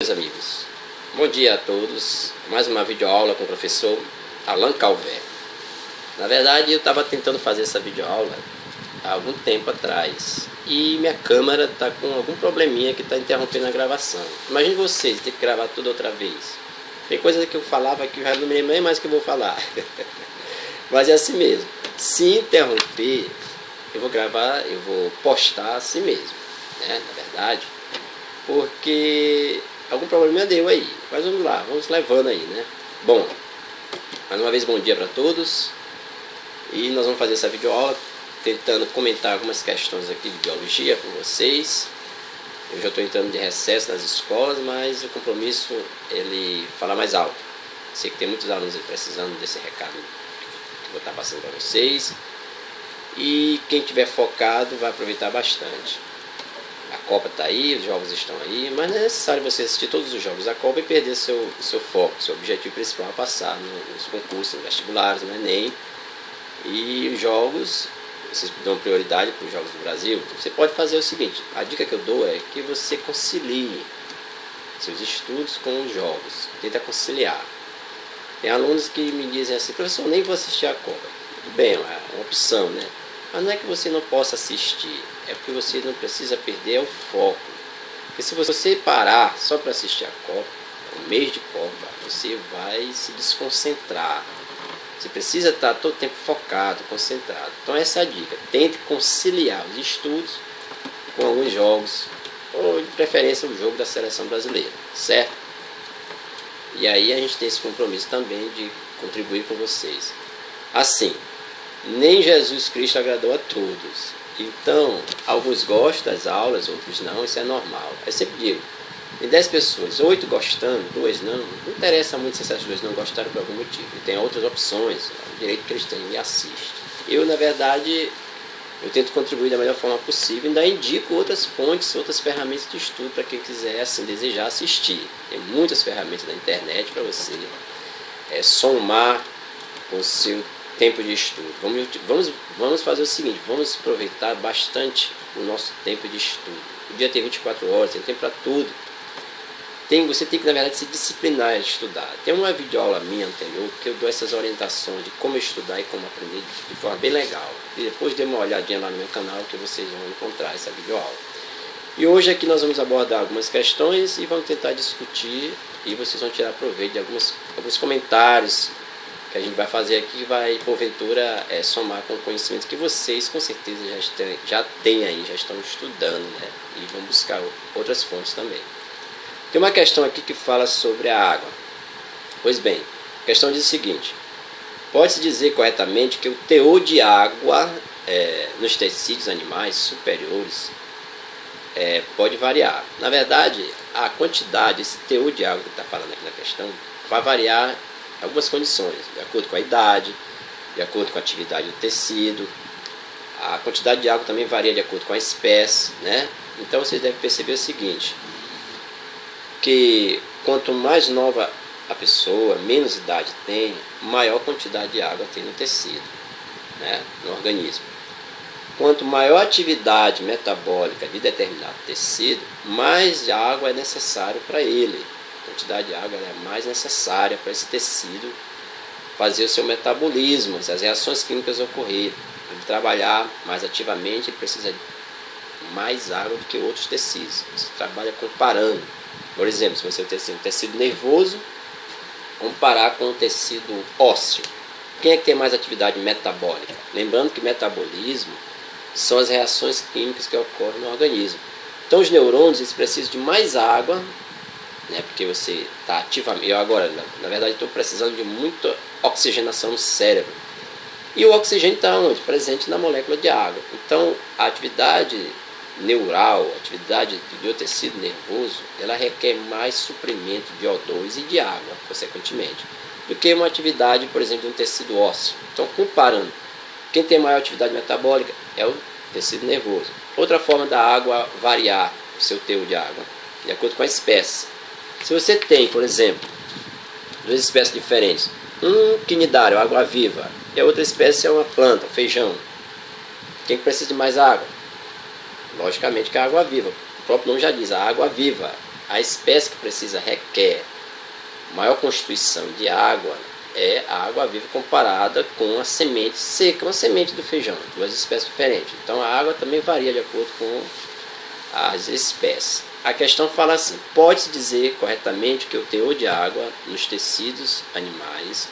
Meus amigos, bom dia a todos. Mais uma videoaula com o professor Alain Calvé. Na verdade, eu estava tentando fazer essa videoaula há algum tempo atrás e minha câmera está com algum probleminha que está interrompendo a gravação. Imagine vocês ter que gravar tudo outra vez. Tem coisa que eu falava que eu já não me lembro nem mais que eu vou falar. Mas é assim mesmo. Se interromper, eu vou gravar, eu vou postar assim mesmo, né? Na verdade, porque algum problema deu aí. Mas vamos lá, vamos levando aí, né? Bom, mais uma vez bom dia para todos. E nós vamos fazer essa videoaula tentando comentar algumas questões aqui de biologia com vocês. Eu já estou entrando de recesso nas escolas, mas o compromisso ele fala mais alto. Sei que tem muitos alunos precisando desse recado que vou estar passando para vocês. E quem tiver focado vai aproveitar bastante. A Copa está aí, os jogos estão aí, mas não é necessário você assistir todos os jogos da Copa e perder seu foco, seu objetivo principal é passar nos concursos, nos vestibulares, no Enem. E os jogos, vocês dão prioridade para os jogos do Brasil. Você pode fazer o seguinte, a dica que eu dou é que você concilie seus estudos com os jogos, tenta conciliar. Tem alunos que me dizem assim, professor, nem vou assistir a Copa. Tudo bem, é uma opção, né? Mas não é que você não possa assistir, é porque você não precisa perder o foco. Porque se você parar só para assistir a Copa, um mês de Copa, você vai se desconcentrar. Você precisa estar todo o tempo focado, concentrado. Então essa é a dica. Tente conciliar os estudos com alguns jogos, ou de preferência o jogo da seleção brasileira, certo? E aí a gente tem esse compromisso também de contribuir com vocês. Assim, nem Jesus Cristo agradou a todos. Então, alguns gostam das aulas, outros não, isso é normal. Eu sempre digo, em 10 pessoas, 8 gostando, 2 não interessa muito se essas 2 não gostaram por algum motivo. E tem outras opções, o direito que eles têm e assiste. Eu, na verdade, eu tento contribuir da melhor forma possível e ainda indico outras fontes, outras ferramentas de estudo para quem quiser, assim, desejar assistir. Tem muitas ferramentas na internet para você somar com o seu tempo de estudo. Vamos fazer o seguinte, vamos aproveitar bastante o nosso tempo de estudo. O dia tem 24 horas, tem tempo para tudo. Você tem que, na verdade, se disciplinar de estudar. Tem uma videoaula minha anterior que eu dou essas orientações de como estudar e como aprender de forma bem legal. E depois dê uma olhadinha lá no meu canal que vocês vão encontrar essa videoaula. E hoje aqui nós vamos abordar algumas questões e vamos tentar discutir e vocês vão tirar proveito de alguns comentários que a gente vai fazer aqui, vai porventura somar com o conhecimento que vocês com certeza já têm aí, já estão estudando, né? E vão buscar outras fontes também. Tem uma questão aqui que fala sobre a água. Pois bem, a questão diz o seguinte, pode-se dizer corretamente que o teor de água nos tecidos animais superiores pode variar. Na verdade, a quantidade, esse teor de água que está falando aqui na questão, vai variar algumas condições, de acordo com a idade, de acordo com a atividade do tecido. A quantidade de água também varia de acordo com a espécie, né? Então vocês devem perceber o seguinte, que quanto mais nova a pessoa, menos idade tem, maior quantidade de água tem no tecido, né? No organismo. Quanto maior a atividade metabólica de determinado tecido, mais água é necessário para ele. A quantidade de água é mais necessária para esse tecido fazer o seu metabolismo, as reações químicas ocorrerem. Para ele trabalhar mais ativamente, ele precisa de mais água do que outros tecidos. Você trabalha comparando. Por exemplo, se você tem um tecido nervoso, comparar com o tecido ósseo. Quem é que tem mais atividade metabólica? Lembrando que metabolismo são as reações químicas que ocorrem no organismo. Então os neurônios eles precisam de mais água, né, porque você está ativamente. Eu agora, na verdade, estou precisando de muita oxigenação no cérebro. E o oxigênio está onde? Presente na molécula de água. Então a atividade neural, a atividade do tecido nervoso, ela requer mais suprimento de O2 e de água, consequentemente, do que uma atividade, por exemplo, de um tecido ósseo. Então, comparando, quem tem maior atividade metabólica é o tecido nervoso. Outra forma da água variar o seu teor de água, de acordo com a espécie. Se você tem, por exemplo, 2 espécies diferentes, um quinidário, água viva, e a outra espécie é uma planta, feijão. Quem precisa de mais água? Logicamente que a água viva. O próprio nome já diz, a água viva. a espécie que requer maior constituição de água é a água viva comparada com a semente seca, uma semente do feijão, duas espécies diferentes. Então a água também varia de acordo com as espécies. A questão fala assim: pode-se dizer corretamente que o teor de água nos tecidos animais,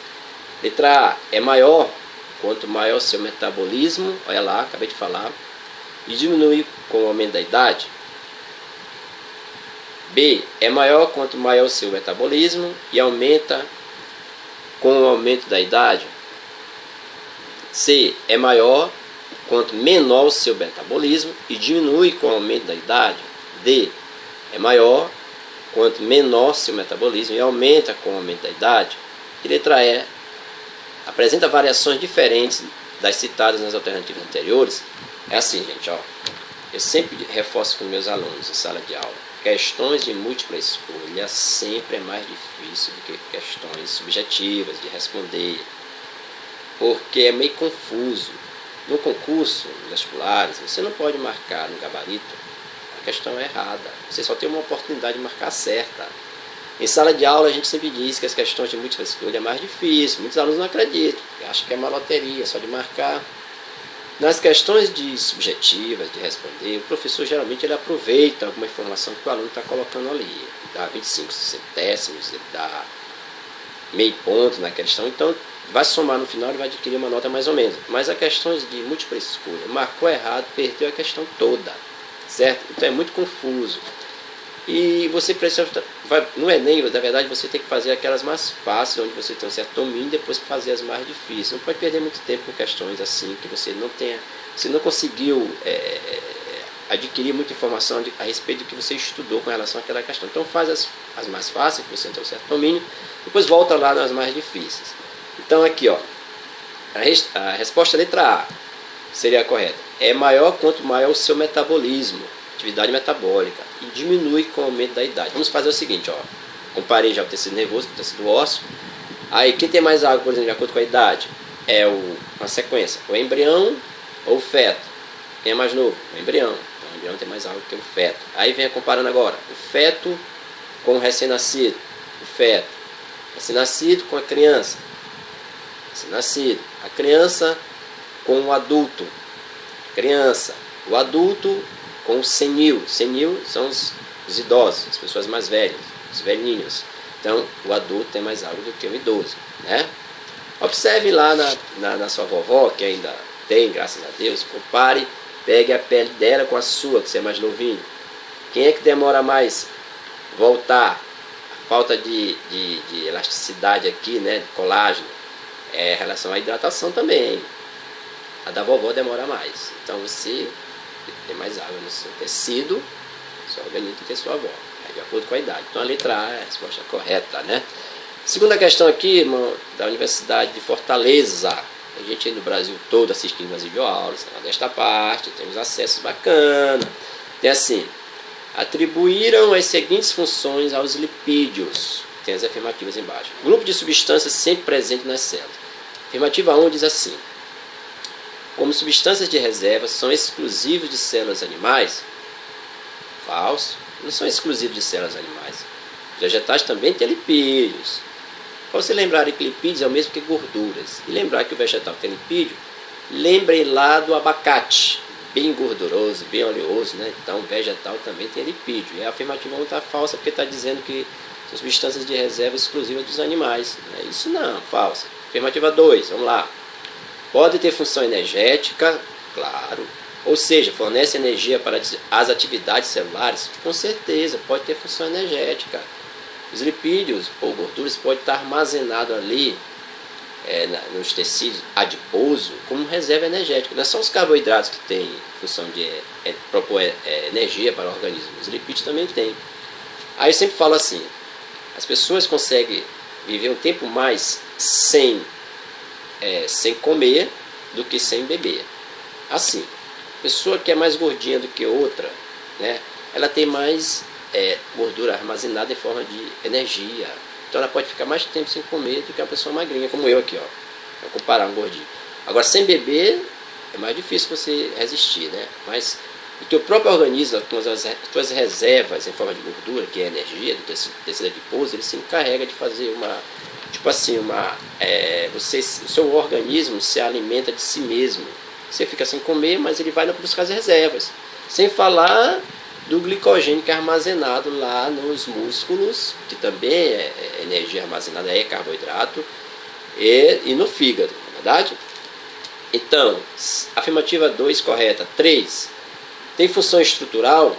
letra A, é maior quanto maior o seu metabolismo, olha lá, acabei de falar, e diminui com o aumento da idade. B, é maior quanto maior o seu metabolismo e aumenta com o aumento da idade. C, é maior quanto menor o seu metabolismo e diminui com o aumento da idade. D, é maior quanto menor o seu metabolismo e aumenta com o aumento da idade. E letra E, apresenta variações diferentes das citadas nas alternativas anteriores. É assim, gente, ó. Eu sempre reforço com meus alunos em sala de aula: questões de múltipla escolha sempre é mais difícil do que questões subjetivas de responder, porque é meio confuso. No concurso, nos vestibulares, você não pode marcar no gabarito a questão errada. Você só tem uma oportunidade de marcar certa. Em sala de aula a gente sempre diz que as questões de múltipla escolha é mais difícil. Muitos alunos não acreditam, acham que é uma loteria, só de marcar. Nas questões de subjetivas, de responder, o professor geralmente ele aproveita alguma informação que o aluno está colocando ali. Ele dá 25 centésimos, ele dá meio ponto na questão, então vai somar no final e vai adquirir uma nota mais ou menos. Mas as questões de múltipla escolha, marcou errado, perdeu a questão toda, certo? Então é muito confuso. E você precisa, no Enem, na verdade, você tem que fazer aquelas mais fáceis, onde você tem um certo domínio, e depois fazer as mais difíceis. Não pode perder muito tempo com questões assim, que você não conseguiu adquirir muita informação a respeito do que você estudou com relação àquela questão. Então faz as mais fáceis, que você tem um certo domínio, depois volta lá nas mais difíceis. Então aqui, ó, a resposta letra A seria a correta. É maior quanto maior o seu metabolismo, atividade metabólica, e diminui com o aumento da idade. Vamos fazer o seguinte, ó. Comparei já o tecido nervoso com o tecido ósseo. Aí, quem tem mais água, por exemplo, de acordo com a idade, é uma sequência: o embrião ou o feto. Quem é mais novo? O embrião. Então, o embrião tem mais água que o feto. Aí vem comparando agora o feto com o recém-nascido. O feto. Recém-nascido com a criança. Recém-nascido. A criança com o adulto. Criança. O adulto com o senil. Senil são os idosos, as pessoas mais velhas, os velhinhos. Então, o adulto tem mais água do que o idoso, né? Observe lá na sua vovó, que ainda tem, graças a Deus. Compare, pegue a pele dela com a sua, que você é mais novinho. Quem é que demora mais voltar? A falta de elasticidade aqui, né, de colágeno, é em relação à hidratação também. A da vovó demora mais. Então, você tem mais água no seu tecido, seu organismo, do que a sua avó, de acordo com a idade. Então a letra A é a resposta correta, né? Segunda questão aqui, irmão, da Universidade de Fortaleza. Tem gente aí no Brasil todo assistindo as videoaulas, desta parte, temos acessos bacana. Tem assim: atribuíram as seguintes funções aos lipídios. Tem as afirmativas embaixo. Grupo de substâncias sempre presente nas células. Afirmativa 1 diz assim: como substâncias de reserva são exclusivos de células animais. Falso. Não são exclusivos de células animais. Os vegetais também têm lipídios. Para você lembrar que lipídios é o mesmo que gorduras, e lembrar que o vegetal tem lipídio, lembrem lá do abacate, bem gorduroso, bem oleoso, né? Então o vegetal também tem lipídio. E a afirmativa 1 está falsa, porque está dizendo que são substâncias de reserva exclusivas dos animais. Não é isso não, falsa. Afirmativa 2, vamos lá. Pode ter função energética, claro. Ou seja, fornece energia para as atividades celulares? Com certeza, pode ter função energética. Os lipídios ou gorduras podem estar armazenados ali nos tecidos adiposos como reserva energética. Não são os carboidratos que têm função de propor energia para o organismo. Os lipídios também têm. Aí eu sempre falo assim: as pessoas conseguem viver um tempo mais sem comer do que sem beber. Assim, pessoa que é mais gordinha do que outra, né, ela tem mais gordura armazenada em forma de energia. Então ela pode ficar mais tempo sem comer do que uma pessoa magrinha, como eu aqui, ó. Vou comparar um gordinho. Agora, sem beber, é mais difícil você resistir, né? Mas o teu próprio organismo, com as tuas reservas em forma de gordura, que é energia do tecido adiposo, ele se encarrega de fazer tipo assim, o seu organismo se alimenta de si mesmo. Você fica sem comer, mas ele vai buscar as reservas. Sem falar do glicogênio que é armazenado lá nos músculos, que também é energia armazenada, é carboidrato, e no fígado, não é verdade? Então, afirmativa 2 correta. 3. Tem função estrutural,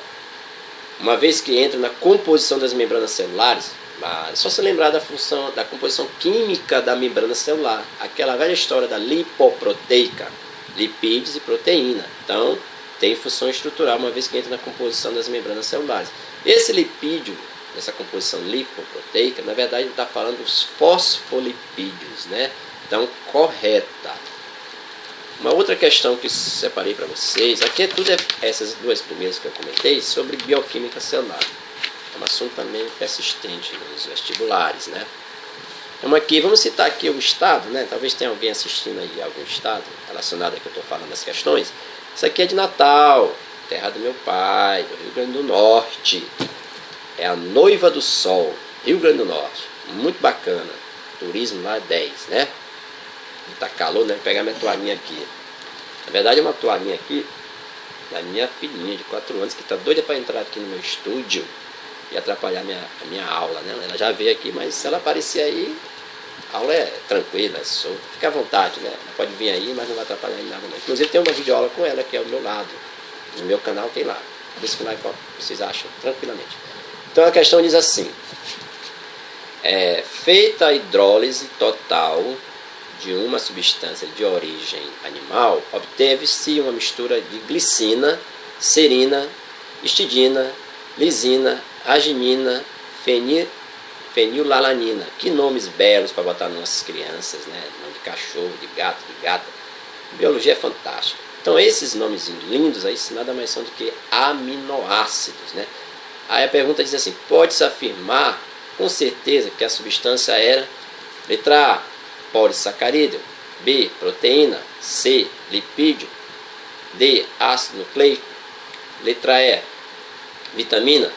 uma vez que entra na composição das membranas celulares. Mas só se lembrar da função da composição química da membrana celular, aquela velha história da lipoproteica, lipídios e proteína. Então, tem função estrutural, uma vez que entra na composição das membranas celulares. Esse lipídio, essa composição lipoproteica, na verdade, ele está falando dos fosfolipídios, né? Então, correta. Uma outra questão que separei para vocês, aqui essas duas primeiras que eu comentei, sobre bioquímica celular. É um assunto também persistente nos vestibulares, né? Vamos citar aqui o estado, né? Talvez tenha alguém assistindo aí algum estado relacionado a que eu estou falando das questões. Isso aqui é de Natal, terra do meu pai, do Rio Grande do Norte. É a Noiva do Sol, Rio Grande do Norte. Muito bacana. Turismo lá é 10, né? Tá calor, né? Vou pegar minha toalhinha aqui. Na verdade é uma toalhinha aqui da minha filhinha de 4 anos, que tá doida para entrar aqui no meu estúdio e atrapalhar a minha aula, né? Ela já veio aqui, mas se ela aparecer aí, a aula é tranquila, é solta. Fica à vontade, né? Ela pode vir aí, mas não vai atrapalhar em nada, não. Inclusive tem uma videoaula com ela que é ao meu lado. No meu canal tem lá. Busca lá igual vocês acham, tranquilamente. Então a questão diz assim: feita a hidrólise total de uma substância de origem animal, obteve-se uma mistura de glicina, serina, histidina, lisina, arginina, fenilalanina. Que nomes belos para botar nas nossas crianças, né? Nome de cachorro, de gato, de gata. Biologia é fantástica. Então esses nomes lindos aí nada mais são do que aminoácidos, né? Aí a pergunta diz assim: pode-se afirmar com certeza que a substância era letra A, polissacarídeo, B, proteína, C, lipídio, D, ácido nucleico, letra E, vitamina?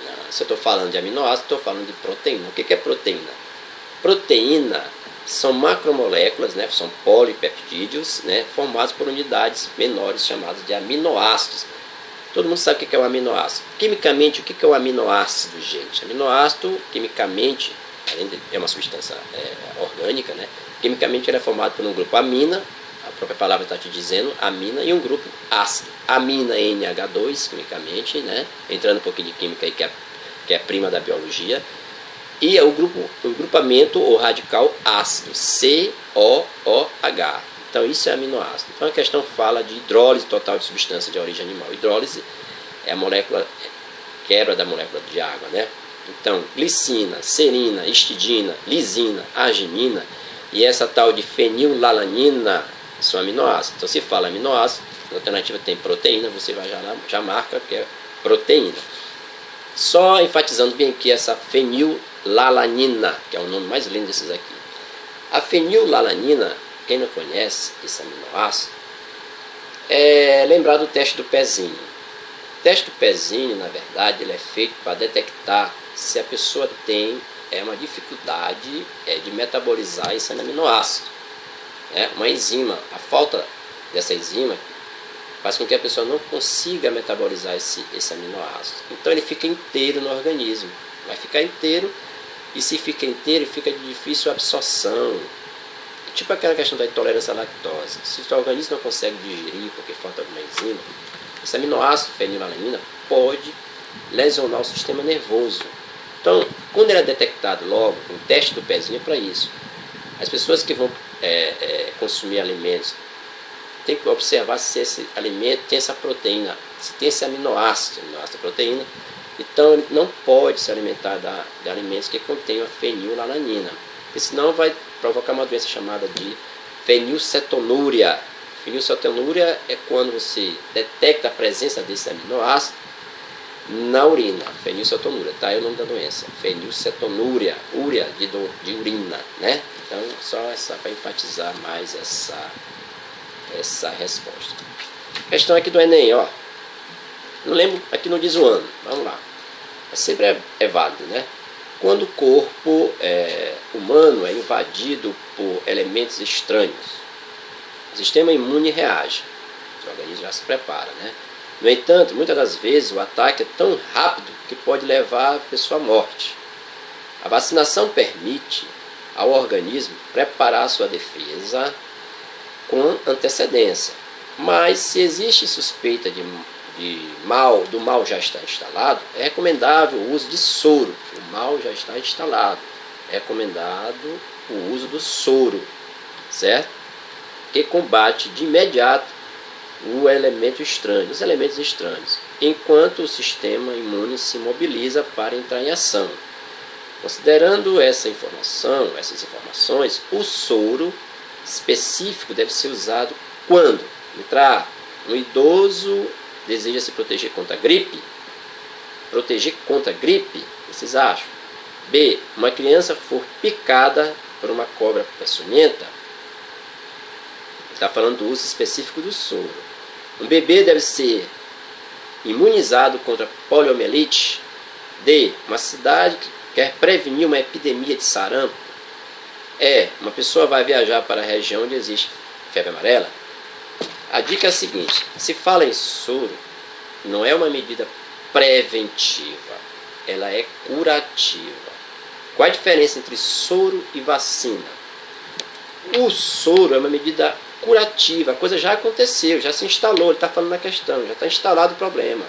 Não, se eu estou falando de aminoácido, estou falando de proteína. O que é proteína? Proteína são macromoléculas, né, são polipeptídeos, né, formados por unidades menores chamadas de aminoácidos. Todo mundo sabe o que é um aminoácido. Quimicamente, o que é um aminoácido, gente? Aminoácido, quimicamente, além de é uma substância orgânica, né? Quimicamente ele é formado por um grupo amina, a própria palavra está te dizendo, amina, e um grupo ácido. Amina NH2, quimicamente, né? Entrando um pouquinho de química aí, que é prima da biologia. E o grupamento ou radical ácido, COOH. Então isso é aminoácido. Então a questão fala de hidrólise total de substância de origem animal. Hidrólise é a molécula, quebra da molécula de água, né? Então, glicina, serina, histidina, lisina, arginina e essa tal de fenilalanina são aminoácidos. Então, se fala aminoácido, na alternativa tem proteína, você vai já marca que é proteína. Só enfatizando bem aqui essa fenilalanina, que é o nome mais lindo desses aqui. A fenilalanina, quem não conhece esse aminoácido, é lembrar do teste do pezinho. O teste do pezinho, na verdade, ele é feito para detectar se a pessoa tem uma dificuldade de metabolizar esse aminoácido. Uma enzima, a falta dessa enzima faz com que a pessoa não consiga metabolizar esse aminoácido. Então ele fica inteiro no organismo, vai ficar inteiro, e se fica inteiro, fica de difícil absorção. Tipo aquela questão da intolerância à lactose. Se o seu organismo não consegue digerir porque falta alguma enzima, esse aminoácido fenilalanina pode lesionar o sistema nervoso. Então, quando ele é detectado logo, o teste do pezinho é para isso. As pessoas que vão consumir alimentos tem que observar se esse alimento tem essa proteína, se tem esse aminoácido proteína. Então ele não pode se alimentar de alimentos que contenham a fenilalanina, porque senão vai provocar uma doença chamada de fenilcetonúria. Fenilcetonúria é quando você detecta a presença desse aminoácido na urina, fenilcetonúria, tá? É o nome da doença, fenilcetonúria, úria de urina, né? Então só para enfatizar mais essa resposta. Questão aqui do Enem, ó. Não lembro, aqui não diz o ano, vamos lá. Mas sempre é válido, né? Quando o corpo humano é invadido por elementos estranhos, o sistema imune reage, o organismo já se prepara, né? No entanto, muitas das vezes o ataque é tão rápido que pode levar a pessoa à morte. A vacinação permite ao organismo preparar sua defesa com antecedência. Mas se existe suspeita do mal já está instalado, é recomendável o uso de soro. O mal já está instalado. É recomendado o uso do soro, certo? Que combate de imediato os elementos estranhos, enquanto o sistema imune se mobiliza para entrar em ação. Considerando essas informações, o soro específico deve ser usado quando um idoso deseja se proteger contra a gripe. Proteger contra a gripe, vocês acham? B. Uma criança for picada por uma cobra peçonhenta. Está falando do uso específico do soro. Um bebê deve ser imunizado contra poliomielite. D. Uma cidade que quer prevenir uma epidemia de sarampo. Uma pessoa vai viajar para a região onde existe febre amarela. A dica é a seguinte: se fala em soro, não é uma medida preventiva, ela é curativa. Qual a diferença entre soro e vacina? O soro é uma medida curativa, a coisa já aconteceu, já se instalou, ele está falando na questão, já está instalado o problema.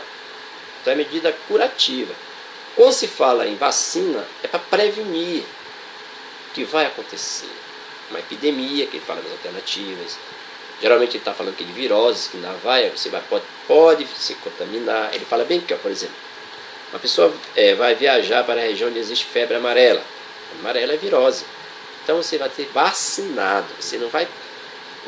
Então é medida curativa. Quando se fala em vacina, é para prevenir o que vai acontecer. Uma epidemia, que ele fala das alternativas. Geralmente ele está falando aqui de viroses, que ainda pode se contaminar. Ele fala bem aqui, por exemplo, uma pessoa vai viajar para a região onde existe febre amarela. A amarela é virose. Então você vai ter vacinado, você não vai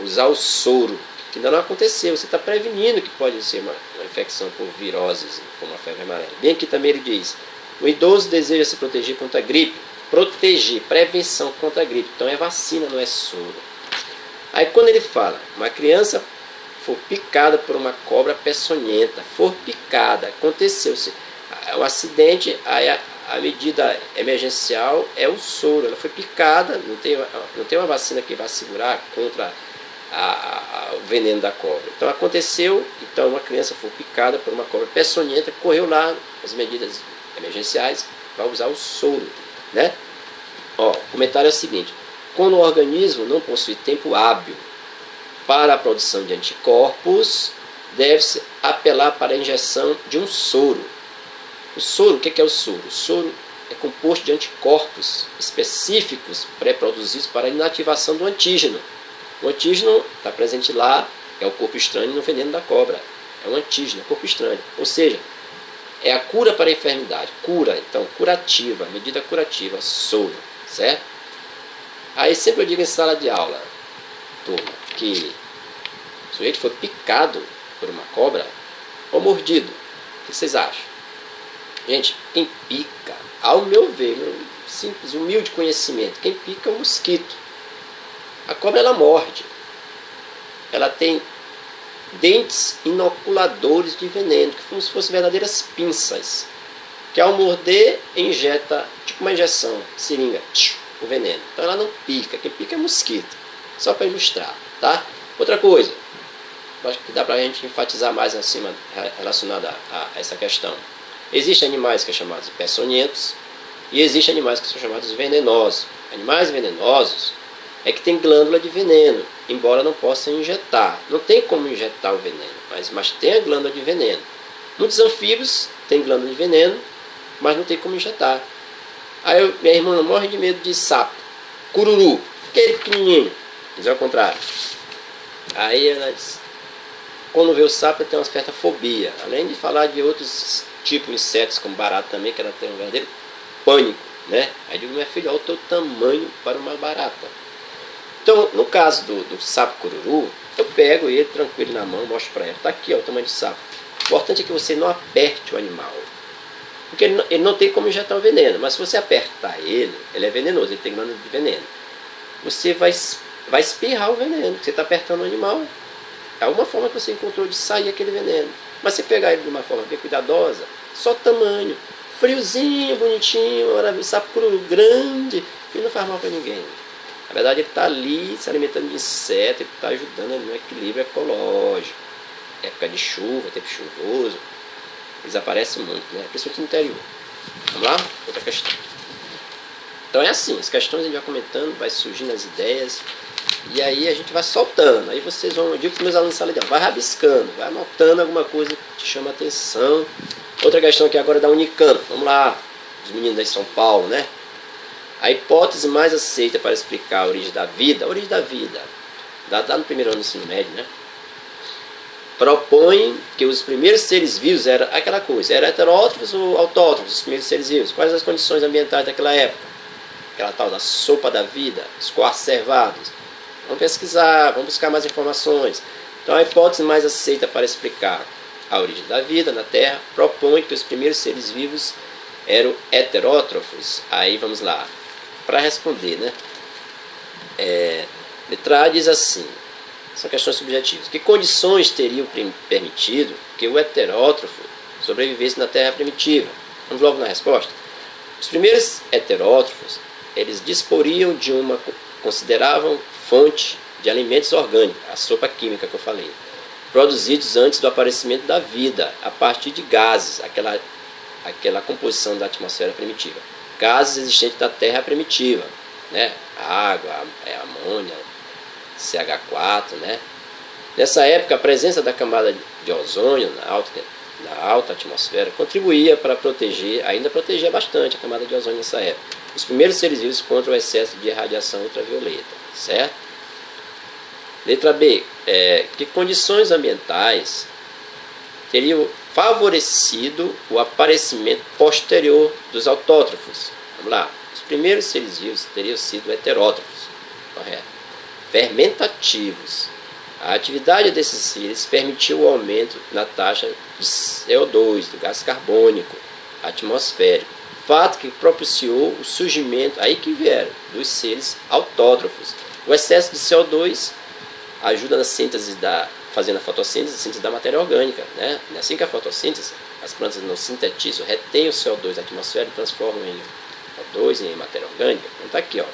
usar o soro, que ainda não aconteceu. Você está prevenindo que pode ser uma infecção por viroses, como a febre amarela. Bem aqui também ele diz: o idoso deseja se proteger contra a gripe. Proteger, prevenção contra a gripe. Então é vacina, não é soro. Aí quando ele fala, uma criança for picada por uma cobra peçonhenta, for picada, aconteceu um acidente, aí a medida emergencial é o soro. Ela foi picada, não tem uma vacina que vai segurar contra o veneno da cobra. Então aconteceu, uma criança foi picada por uma cobra peçonhenta, correu lá, as medidas emergenciais, vai usar o soro, né? O comentário é o seguinte: quando o organismo não possui tempo hábil para a produção de anticorpos, deve-se apelar para a injeção de um soro. O soro, o que é o soro? O soro é composto de anticorpos específicos pré-produzidos para a inativação do antígeno. O antígeno está presente lá, é o corpo estranho no veneno da cobra. É um antígeno, é o corpo estranho. Ou seja, é a cura para a enfermidade. Cura, então, curativa, medida curativa, soro, certo? Aí sempre eu digo em sala de aula, turma, que o sujeito foi picado por uma cobra ou mordido. O que vocês acham? Gente, quem pica, ao meu ver, meu simples, humilde conhecimento, quem pica é o mosquito. A cobra, ela morde. Ela tem dentes inoculadores de veneno, que como se fossem verdadeiras pinças, que ao morder injeta, tipo uma injeção, seringa, o veneno. Então ela não pica, quem pica é mosquito. Só para ilustrar, tá? Outra coisa, acho que dá para a gente enfatizar mais acima relacionada a essa questão. Existem animais que são chamados peçonhentos e existem animais que são chamados venenosos. Animais venenosos é que tem glândula de veneno, embora não possam injetar. Não tem como injetar o veneno, mas tem a glândula de veneno. Muitos anfíbios têm glândula de veneno, mas não tem como injetar. Aí minha irmã morre de medo de sapo, cururu, aquele pequenininho, diz ao contrário. Aí ela diz, quando vê o sapo, ela tem uma certa fobia, além de falar de outros tipos de insetos, como barata também, que ela tem um verdadeiro pânico, né? Aí eu digo, minha filha, olha o teu tamanho para uma barata. Então, no caso do sapo cururu, eu pego ele tranquilo na mão, mostro para ela, está aqui, ó, o tamanho do sapo. O importante é que você não aperte o animal, porque ele não tem como injetar o veneno, mas se você apertar ele é venenoso, ele tem glândula de veneno. Você vai espirrar o veneno, você está apertando o animal. É uma forma que você encontrou de sair aquele veneno. Mas se pegar ele de uma forma bem cuidadosa, só tamanho, friozinho, bonitinho, maravilhoso, sapuro grande, e não faz mal para ninguém. Na verdade, ele está ali se alimentando de inseto, ele está ajudando no equilíbrio ecológico. Época de chuva, tempo chuvoso, eles aparecem muito, né? Principalmente no interior. Vamos lá? Outra questão. Então é assim, as questões a gente vai comentando, vai surgindo as ideias, e aí a gente vai soltando. Aí vocês vão, eu digo para os meus alunos de sala de aula, vai rabiscando, vai anotando alguma coisa que te chama a atenção. Outra questão aqui agora é da Unicamp. Vamos lá, os meninos aí de São Paulo, né? A hipótese mais aceita para explicar a origem da vida, dá no primeiro ano do ensino médio, né? Propõe que os primeiros seres vivos eram aquela coisa, eram heterótrofos ou autótrofos, os primeiros seres vivos. Quais as condições ambientais daquela época? Aquela tal da sopa da vida, os coacervados. Vamos pesquisar, vamos buscar mais informações. Então a hipótese mais aceita para explicar a origem da vida na Terra propõe que os primeiros seres vivos eram heterótrofos. Aí vamos lá, para responder, né? Letra A diz assim, são questões subjetivas. Que condições teriam permitido que o heterótrofo sobrevivesse na Terra primitiva? Vamos logo na resposta. Os primeiros heterótrofos, eles disporiam de uma considerável fonte de alimentos orgânicos, a sopa química que eu falei, produzidos antes do aparecimento da vida, a partir de gases, aquela composição da atmosfera primitiva. Gases existentes da Terra primitiva, né? Água, amônia, CH4, né? Nessa época, a presença da camada de ozônio na alta atmosfera contribuía para ainda protegia bastante a camada de ozônio nessa época. Os primeiros seres vivos contra o excesso de radiação ultravioleta, certo? Letra B, que condições ambientais teriam favorecido o aparecimento posterior dos autótrofos? Vamos lá, os primeiros seres vivos teriam sido heterótrofos, correto? Fermentativos. A atividade desses seres permitiu o aumento na taxa de CO2, do gás carbônico atmosférico, fato que propiciou o surgimento, aí que vieram, dos seres autótrofos. O excesso de CO2 ajuda na síntese fazendo a fotossíntese, a síntese da matéria orgânica, né? Assim que a fotossíntese, as plantas não sintetizam, retêm o CO2 da atmosfera e transformam em O2 em matéria orgânica. Então está aqui, ó.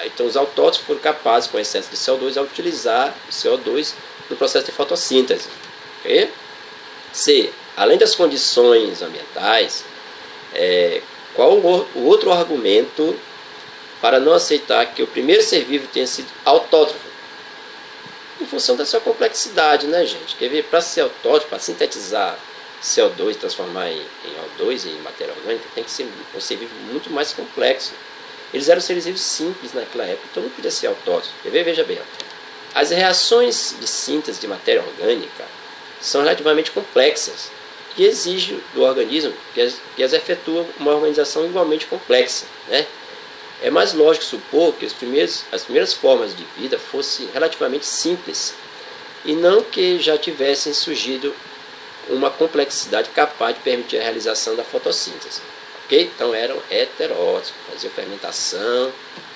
Então os autótrofos foram capazes, com excesso de CO2, a utilizar o CO2 no processo de fotossíntese. Okay? C. Além das condições ambientais, qual o outro argumento para não aceitar que o primeiro ser vivo tenha sido autótrofo? Em função da sua complexidade, né, gente? Quer ver? Para ser autótrofo, para sintetizar CO2 e transformar em O2, em matéria orgânica, tem que ser um ser vivo muito mais complexo. Eles eram seres vivos simples naquela época, então não podia ser autótrofo. Quer ver? Veja bem. As reações de síntese de matéria orgânica são relativamente complexas e exigem do organismo que as efetua uma organização igualmente complexa, né? É mais lógico supor que as primeiras formas de vida fossem relativamente simples e não que já tivessem surgido uma complexidade capaz de permitir a realização da fotossíntese. Okay? Então eram heterótrofos, faziam fermentação,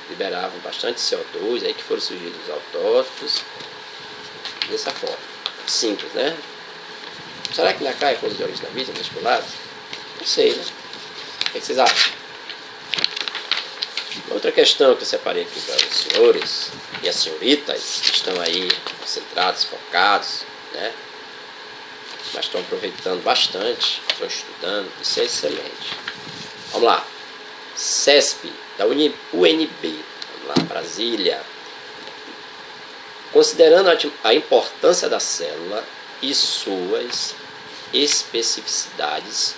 liberavam bastante CO2, aí que foram surgidos os autótrofos, dessa forma. Simples, né? Será que na CAI é coisa de origem da vida, vestibular? Não sei, né? O que vocês acham? Outra questão que eu separei aqui para os senhores e as senhoritas que estão aí concentrados, focados, né? Mas estão aproveitando bastante, estão estudando, isso é excelente. Vamos lá. CESP, da UNB, vamos lá, Brasília. Considerando a importância da célula e suas especificidades,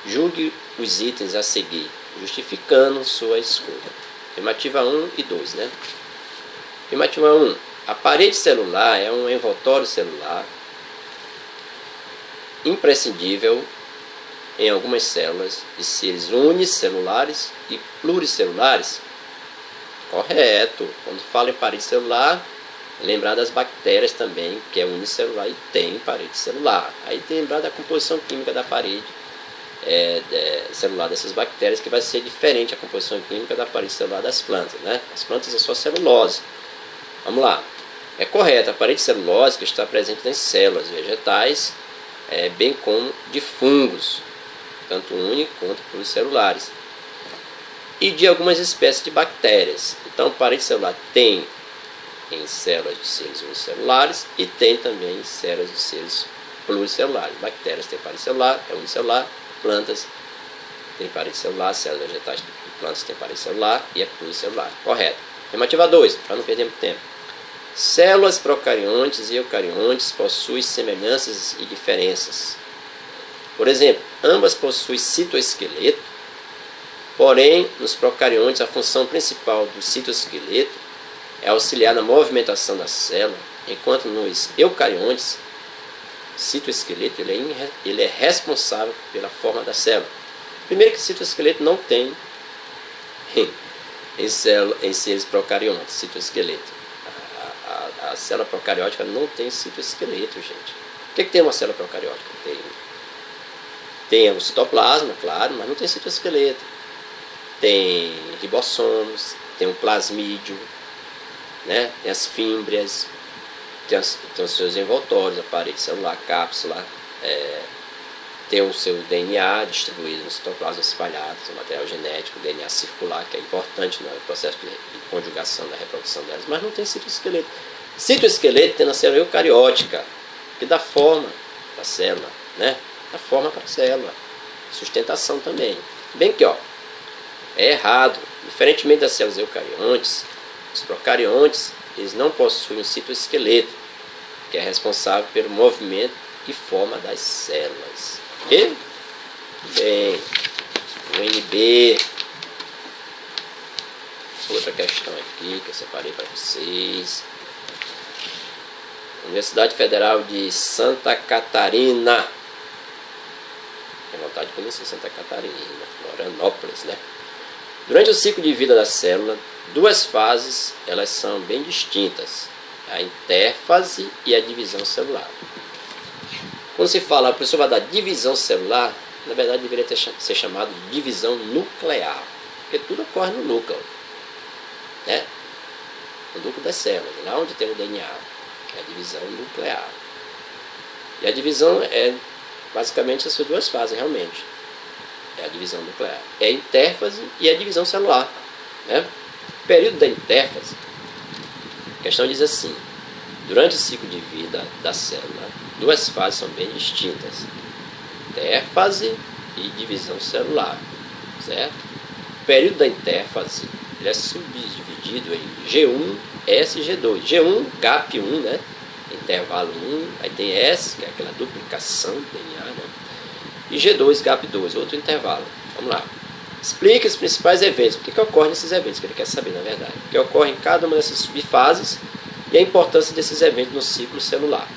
julgue os itens a seguir, justificando sua escolha. Afirmativa 1 e 2, né? Afirmativa 1. A parede celular é um envoltório celular imprescindível em algumas células de seres unicelulares e pluricelulares. Correto. Quando fala em parede celular, lembrar das bactérias também, que é unicelular e tem parede celular. Aí tem lembrar da composição química da parede celular dessas bactérias, que vai ser diferente a composição química da parede celular das plantas, né? As plantas é só celulose. Vamos lá. É correto, a parede celulose que está presente nas células vegetais bem como de fungos, tanto uni quanto pluricelulares, e de algumas espécies de bactérias. Então, parede celular tem em células de seres unicelulares e tem também em células de seres pluricelulares. Bactérias têm parede celular, é unicelular, plantas têm parede celular, células vegetais de plantas têm parede celular e é pluricelular. Correto. Afirmativa 2, para não perder muito tempo. Células procariontes e eucariontes possuem semelhanças e diferenças. Por exemplo, ambas possuem citoesqueleto, porém, nos procariontes, a função principal do citoesqueleto é auxiliar na movimentação da célula, enquanto nos eucariontes, o citoesqueleto ele é responsável pela forma da célula. Primeiro que o citoesqueleto não tem em seres procariontes, citoesqueleto. A célula procariótica não tem citoesqueleto, gente. O que tem uma célula procariótica? Tem o citoplasma, claro, mas não tem citoesqueleto. Tem ribossomos, tem o plasmídio, né? Tem as fímbrias, tem os seus envoltórios, a parede celular, cápsula, tem o seu DNA distribuído no citoplasma espalhado, o material genético, o DNA circular, que é importante no processo de conjugação da reprodução delas, mas não tem citoesqueleto. Citoesqueleto tem na célula eucariótica, que dá forma para a célula, né? Dá forma para a célula, sustentação também. Bem que, é errado. Diferentemente das células eucariontes, os procariontes, eles não possuem um citoesqueleto, que é responsável pelo movimento e forma das células. Ok? Bem, o NB. Outra questão aqui que eu separei para vocês. Universidade Federal de Santa Catarina. Tenho vontade de conhecer Santa Catarina, Florianópolis, né? Durante o ciclo de vida da célula, duas fases elas são bem distintas: a intérfase e a divisão celular. Quando se fala, a pessoa vai dar divisão celular, na verdade deveria ser chamado de divisão nuclear, porque tudo ocorre no núcleo, né? No núcleo das células, lá onde tem o DNA. É a divisão nuclear. E a divisão é basicamente essas duas fases, realmente. É a divisão nuclear. É a intérfase e a divisão celular, né? O período da intérfase, a questão diz assim: durante o ciclo de vida da célula, duas fases são bem distintas: intérfase e divisão celular, certo? O período da intérfase ele é subdividido em G1, S e G2. G1, GAP1, né? Intervalo 1, aí tem S, que é aquela duplicação do DNA, né? E G2, GAP2, outro intervalo. Vamos lá. Explique os principais eventos. O que ocorre nesses eventos? Que ele quer saber, na verdade. O que ocorre em cada uma dessas subfases e a importância desses eventos no ciclo celular.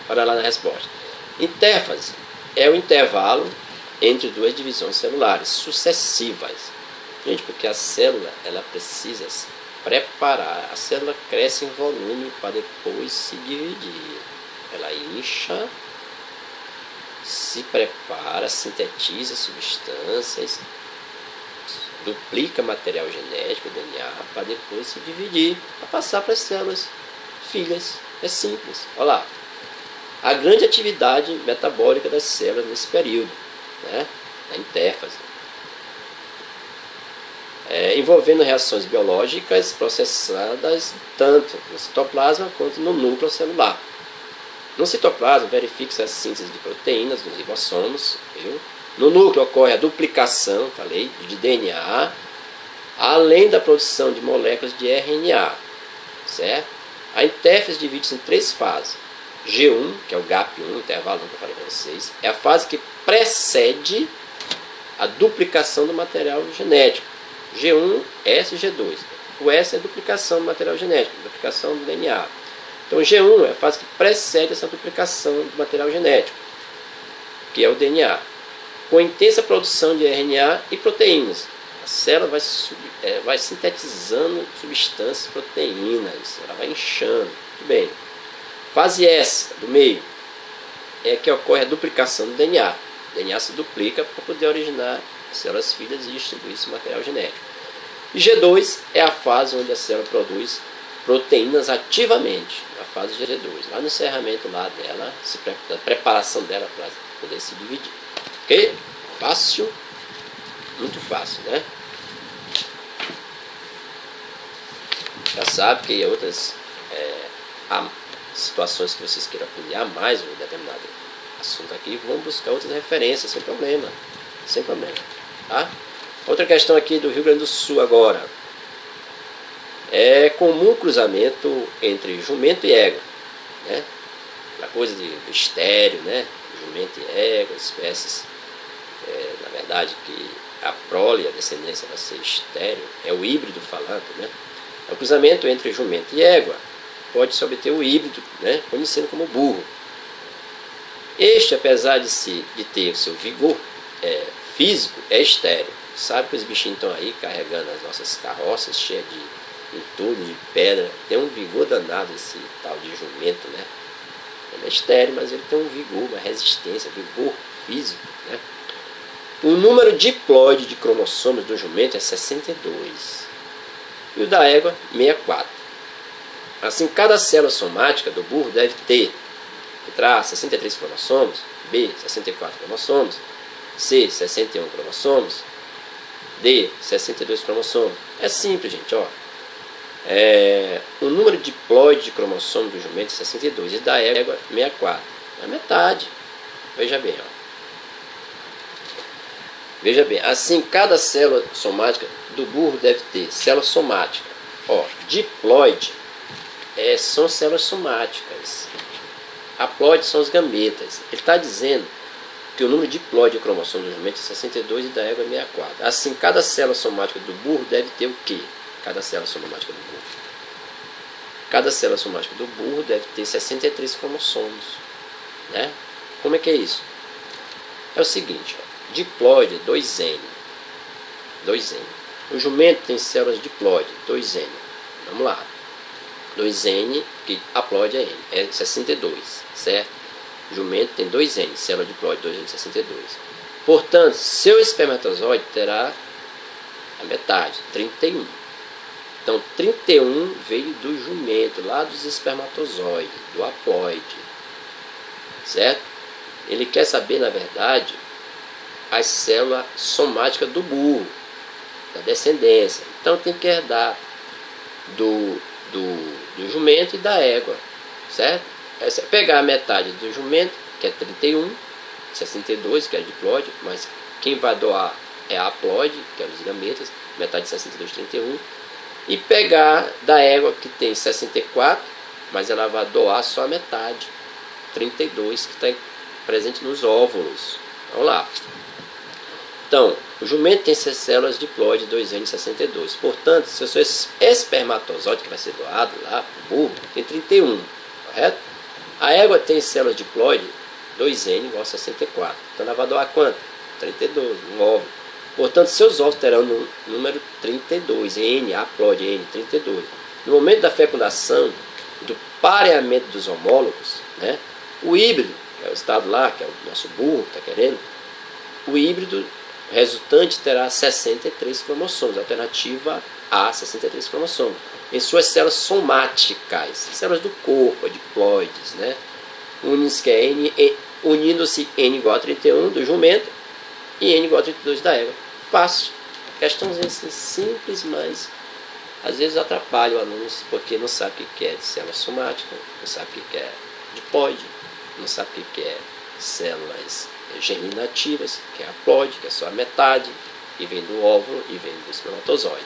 Para lá na resposta. Intérfase é o intervalo entre duas divisões celulares sucessivas. Gente, porque a célula ela precisa se preparar. A célula cresce em volume para depois se dividir. Ela incha, se prepara, sintetiza substâncias, duplica material genético, DNA, para depois se dividir, para passar para as células filhas. É simples. Olha lá. A grande atividade metabólica das células nesse período, né? A intérfase. Envolvendo reações biológicas processadas tanto no citoplasma quanto no núcleo celular. No citoplasma, verifica-se a síntese de proteínas dos ribossomos. Viu? No núcleo ocorre a duplicação, falei, de DNA, além da produção de moléculas de RNA. Certo? A intérfase divide-se em três fases. G1, que é o GAP1, intervalo que eu falei para vocês, é a fase que precede a duplicação do material genético. G1, S e G2. O S é a duplicação do material genético, duplicação do DNA. Então, G1 é a fase que precede essa duplicação do material genético, que é o DNA, com intensa produção de RNA e proteínas. A célula vai sintetizando substâncias, proteínas, ela vai inchando. Muito bem. Fase S, do meio, é que ocorre a duplicação do DNA. O DNA se duplica para poder originar células filhas e distribuir esse material genético. E G2 é a fase onde a célula produz proteínas ativamente na fase G2, lá no encerramento lá dela, da preparação dela para poder se dividir. Ok? Fácil, muito fácil, né? Já sabe que outras há situações que vocês queiram aprender a mais um determinado assunto aqui, vão buscar outras referências, sem problema, tá? Outra questão aqui do Rio Grande do Sul agora. É comum o cruzamento entre jumento e égua, né? A coisa do estéreo, né? Jumento e égua, espécies, na verdade que a prole, a descendência vai ser estéreo, é o híbrido falando, né? O cruzamento entre jumento e égua pode-se obter o híbrido, né? Conhecido como burro. Este, apesar de ter o seu vigor físico, é estéreo. Sabe que os bichinhos estão aí carregando as nossas carroças cheias de entulho, de pedra. Tem um vigor danado esse tal de jumento, né? Ele é estéreo, mas ele tem um vigor, uma resistência, vigor físico, né? O número diploide de cromossomos do jumento é 62 e o da égua 64. Assim, cada célula somática do burro deve ter A, 63 cromossomos, B, 64 cromossomos, C, 61 cromossomos, D, 62 cromossomos. É simples, gente, ó. O número diploide de cromossomos do jumento é 62 e da égua 64. É metade. Veja bem, ó. Veja bem, assim, cada célula somática do burro deve ter célula somática. Ó, diploide são células somáticas. Haploide são os gametas. Ele está dizendo que o número diploide de cromossomo do jumento é 62 e da égua é 64. Assim, cada célula somática do burro deve ter o quê? Cada célula somática do burro. Cada célula somática do burro deve ter 63 cromossomos. Né? Como é que é isso? É o seguinte, ó, diploide 2N. 2N. O jumento tem células diploide 2N. Vamos lá. 2N, que haploide é N, é 62, certo? O jumento tem 2N, célula diploide 2N, 62. Portanto, seu espermatozoide terá a metade, 31. Então, 31 veio do jumento, lá dos espermatozoides, do haploide, certo? Ele quer saber, na verdade, as células somáticas do burro, da descendência. Então, tem que herdar do jumento e da égua, certo? Pegar a metade do jumento, que é 31, 62, que é diploide, mas quem vai doar é a haploide, que é os gametas, metade de 62, 31, e pegar da égua, que tem 64, mas ela vai doar só a metade, 32, que está presente nos óvulos. Vamos lá. Então, o jumento tem células diploide 2N62. Portanto, se o seu espermatozoide que vai ser doado lá para o burro, tem 31, correto? A égua tem células diploide 2N igual a 64. Então, ela vai doar quanto? 32, um óvulo. Portanto, seus ovos terão o número 32, N, haploide N, 32. No momento da fecundação, do pareamento dos homólogos, né, o híbrido, que é o estado lá, que é o nosso burro, está querendo, o híbrido resultante terá 63 cromossomos, alternativa A, 63 cromossomos, em suas células somáticas, células do corpo, diploides, né? Unindo-se N igual a 31 do jumento e N igual a 32 da égua. Fácil. Questãozinha assim, simples, mas às vezes atrapalha o aluno porque não sabe o que é célula somática, não sabe o que é diploide, não sabe o que é células germinativas, que é a haploide, que é só a metade, e vem do óvulo e vem do espermatozoide.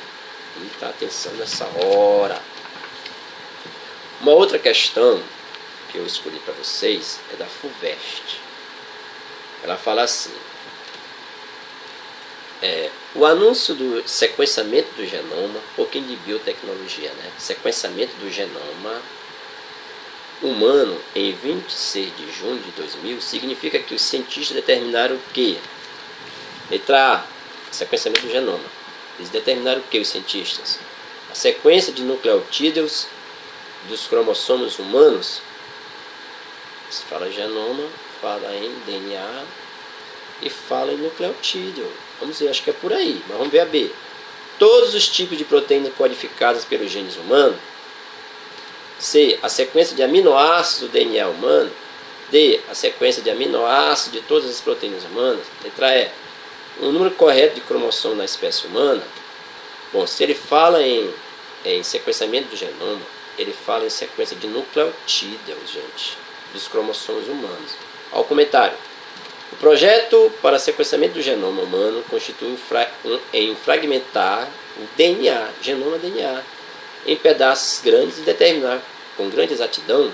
Muita atenção nessa hora. Uma outra questão que eu escolhi para vocês é da FUVEST. Ela fala assim: o anúncio do sequenciamento do genoma, um pouquinho de biotecnologia, né? Sequenciamento do genoma humano em 26 de junho de 2000 significa que os cientistas determinaram que, letra A, sequenciamento do genoma. Eles determinaram o que, os cientistas? A sequência de nucleotídeos dos cromossomos humanos. Se fala genoma, fala em DNA e fala em nucleotídeo. Vamos ver, acho que é por aí, mas vamos ver a B. Todos os tipos de proteínas codificadas pelos genes humanos C. A sequência de aminoácidos do DNA humano. D. A sequência de aminoácidos de todas as proteínas humanas. Letra E. O número correto de cromossomos na espécie humana. Bom, se ele fala em sequenciamento do genoma, ele fala em sequência de nucleotídeos, gente, dos cromossomos humanos. Olha o comentário. O projeto para sequenciamento do genoma humano constitui em fragmentar o DNA, genoma DNA, em pedaços grandes e determinar com grande exatidão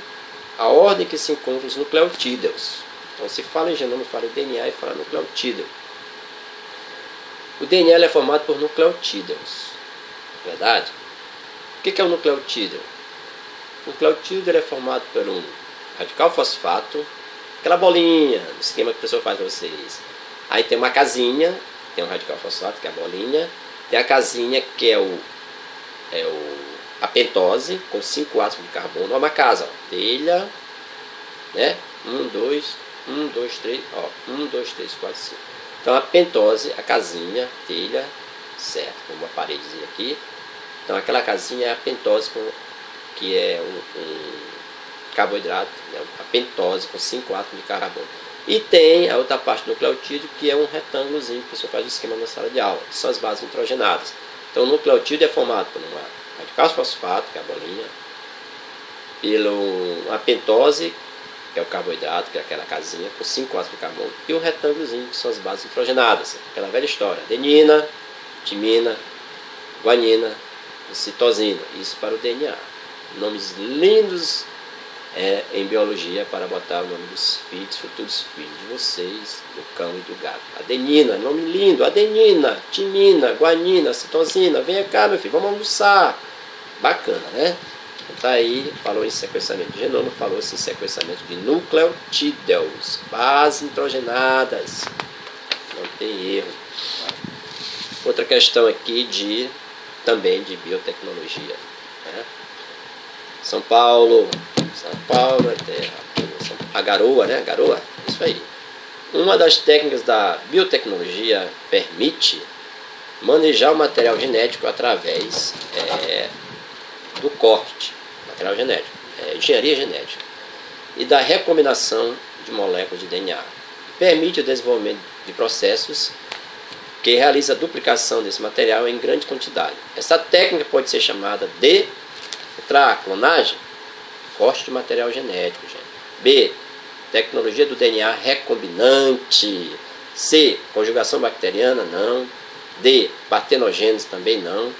a ordem que se encontram os nucleotídeos. Então, se fala em genoma, fala em DNA e fala nucleotídeo. O DNA é formado por nucleotídeos, verdade? O que é o nucleotídeo? O nucleotídeo é formado por um radical fosfato, aquela bolinha, o esquema que o professor faz para vocês. Aí tem uma casinha, tem um radical fosfato, que é a bolinha, tem a casinha que é a pentose, com 5 átomos de carbono. Ó, uma casa, ó, telha, né? 1, 2, 3, ó, 1, 2, 3, 4, 5. Então a pentose, a casinha, telha, certo, com uma paredezinha aqui. Então aquela casinha é a pentose, que é um carboidrato, né? A pentose com 5 átomos de carbono. E tem a outra parte do nucleotídeo, que é um retângulozinho que você faz o esquema na sala de aula, que são as bases nitrogenadas. Então o nucleotídeo é formado por uma radical fosfato, que é a bolinha, pela pentose, que é o carboidrato, que é aquela casinha, com 5 átomos de carbono, e o retângulozinho, que são as bases nitrogenadas. Aquela velha história, adenina, timina, guanina e citosina. Isso para o DNA. Nomes lindos em biologia para botar o nome dos filhos, futuros filhos de vocês, do cão e do gato. Adenina, nome lindo, adenina, timina, guanina, citosina, venha cá meu filho, vamos almoçar. Bacana, né? Então tá aí, falou em sequenciamento de genoma, falou-se em sequenciamento de nucleotídeos, bases nitrogenadas, não tem erro. Outra questão aqui também de biotecnologia, né? São Paulo é terra. A garoa, né? Garoa, isso aí. Uma das técnicas da biotecnologia permite manejar o material genético através do corte, material genético, engenharia genética, e da recombinação de moléculas de DNA. Permite o desenvolvimento de processos que realiza a duplicação desse material em grande quantidade. Essa técnica pode ser chamada de clonagem, corte de material genético, gente. B, tecnologia do DNA recombinante. C, conjugação bacteriana, não. D, partenogênese, também não.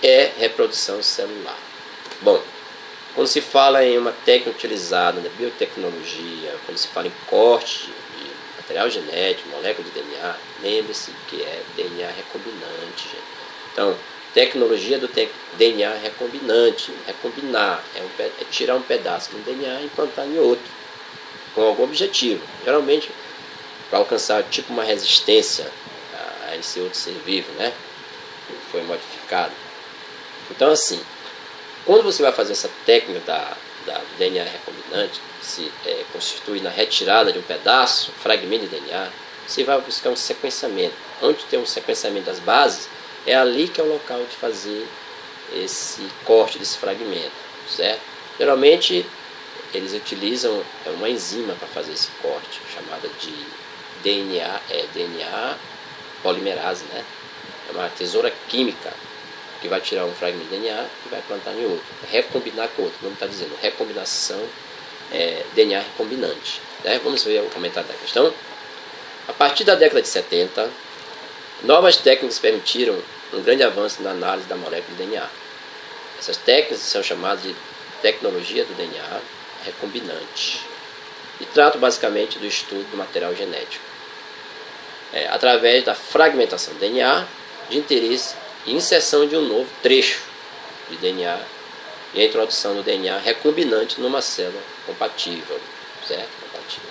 E, reprodução celular. Bom, quando se fala em uma técnica utilizada na biotecnologia, quando se fala em corte de material genético, molécula de DNA, lembre-se que é DNA recombinante, gente. Então, tecnologia do DNA recombinante. Recombinar é tirar um pedaço do DNA e implantar em outro, com algum objetivo. Geralmente, para alcançar tipo uma resistência a esse outro ser vivo, né? Que foi modificado. Então, assim, quando você vai fazer essa técnica da DNA recombinante, que se constitui na retirada de um pedaço, fragmento de DNA, você vai buscar um sequenciamento. Onde tem um sequenciamento das bases, é ali que é o local de fazer esse corte desse fragmento, certo? Geralmente eles utilizam uma enzima para fazer esse corte, chamada de DNA polimerase, né? É uma tesoura química que vai tirar um fragmento de DNA e vai plantar em outro, recombinar com outro. O nome está dizendo recombinação, DNA recombinante, né? Vamos ver o comentário da questão. A partir da década de 70, novas técnicas permitiram um grande avanço na análise da molécula de DNA. Essas técnicas são chamadas de tecnologia do DNA recombinante e tratam basicamente do estudo do material genético, através da fragmentação do DNA de interesse e inserção de um novo trecho de DNA e a introdução do DNA recombinante numa célula compatível, certo? Compatível.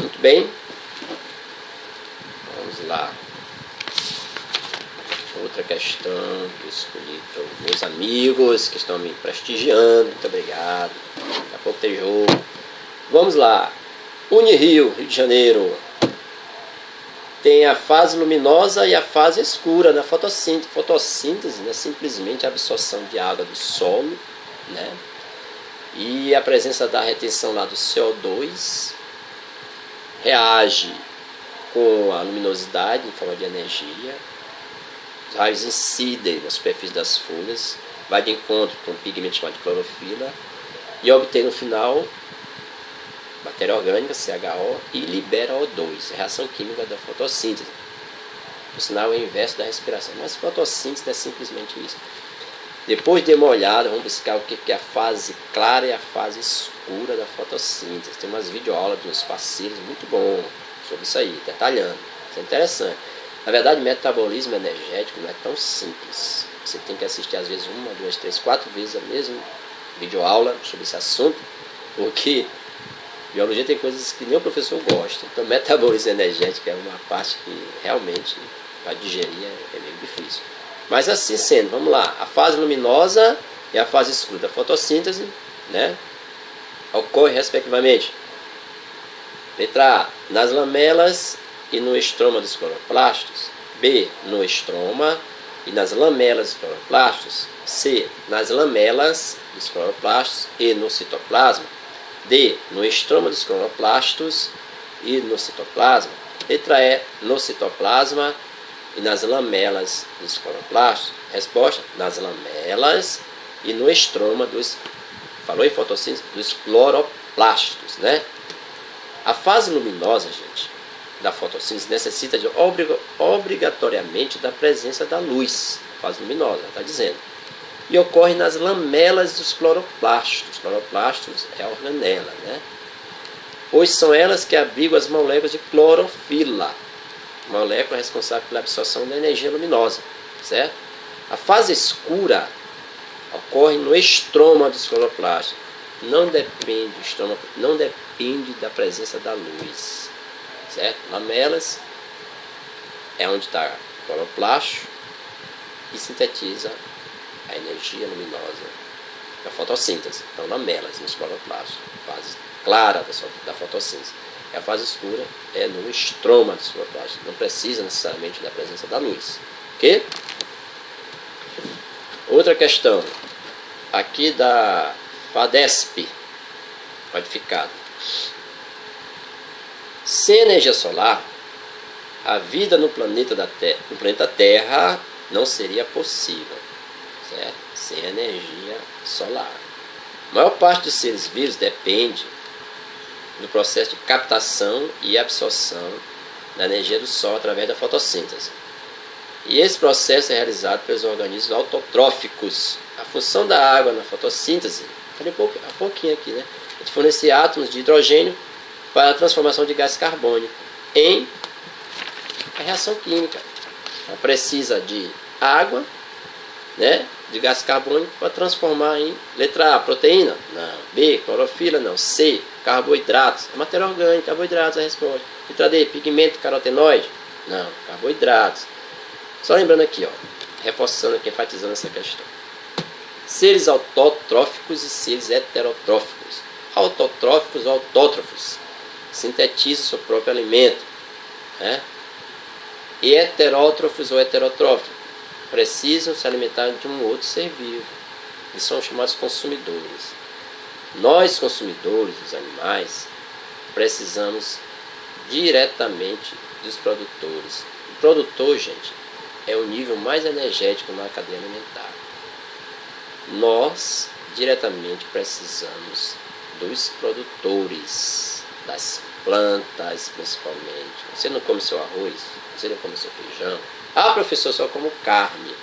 Muito bem. Vamos lá. Outra questão que eu escolhi para os meus amigos que estão me prestigiando. Muito obrigado. Daqui a pouco tem jogo. Vamos lá. Unirio, Rio de Janeiro. Tem a fase luminosa e a fase escura da fotossíntese. Fotossíntese é simplesmente a absorção de água do solo né? E a presença da retenção lá do CO2 reage com a luminosidade em forma de energia. Os raios incidem na superfície das folhas, vai de encontro com um pigmento chamado de clorofila e obtém no final matéria orgânica, CHO, e libera O2, a reação química da fotossíntese. Por sinal, é o inverso da respiração, mas fotossíntese é simplesmente isso. Depois de uma olhada, vamos buscar o que é a fase clara e a fase escura da fotossíntese. Tem umas videoaulas dos meus parceiros muito bom sobre isso aí, detalhando. Isso é interessante. Na verdade, metabolismo energético não é tão simples. Você tem que assistir às vezes 1, 2, 3, 4 vezes a mesma videoaula sobre esse assunto, porque biologia tem coisas que nem o professor gosta. Então, metabolismo energético é uma parte que realmente para digerir é meio difícil. Mas assim sendo, vamos lá, a fase luminosa e a fase escura da fotossíntese, né, ocorre respectivamente, letra A, nas lamelas e no estroma dos cloroplastos, B, no estroma e nas lamelas dos cloroplastos, C, nas lamelas dos cloroplastos e no citoplasma, D, no estroma dos cloroplastos e no citoplasma, letra E, no citoplasma e nas lamelas dos cloroplastos. Resposta, nas lamelas e no estroma dos, falou em fotossíntese, dos cloroplastos, né? A fase luminosa, gente, da fotossíntese necessita obrigatoriamente da presença da luz, a fase luminosa, está dizendo, e ocorre nas lamelas dos cloroplastos. Os cloroplastos é a organela, né? Pois são elas que abrigam as moléculas de clorofila, molécula responsável pela absorção da energia luminosa, certo? A fase escura ocorre no estroma dos cloroplastos. Não depende da presença da luz, certo? Lamelas é onde está o cloroplasto e sintetiza a energia luminosa da fotossíntese. Então, lamelas nos cloroplastos, fase clara da fotossíntese. E a fase escura é no estroma dos cloroplastos. Não precisa necessariamente da presença da luz. Ok? Outra questão. Aqui da FADESP, codificado. Sem energia solar, a vida no planeta Terra não seria possível, certo? Sem energia solar. A maior parte dos seres vivos depende do processo de captação e absorção da energia do Sol através da fotossíntese. E esse processo é realizado pelos organismos autotróficos. A função da água na fotossíntese, falei há pouquinho aqui, né? É de fornecer átomos de hidrogênio para a transformação de gás carbônico em a reação química. Ela precisa de água, né, de gás carbônico para transformar em letra A, proteína? Não. B, clorofila? Não. C, carboidratos? A matéria orgânica, carboidratos é a resposta. Letra D, pigmento carotenoide? Não, carboidratos. Só lembrando aqui, ó, reforçando aqui, enfatizando essa questão. Seres autotróficos e seres heterotróficos. Autotróficos ou autótrofos sintetizam seu próprio alimento, né? E heterótrofos ou heterotróficos precisam se alimentar de um outro ser vivo. Eles são chamados consumidores. Nós, consumidores dos animais, precisamos diretamente dos produtores. O produtor, gente, é o nível mais energético na cadeia alimentar. Nós, diretamente, precisamos dos produtores, das plantas, principalmente. Você não come seu arroz, você não come seu feijão. Ah, professor, só como carne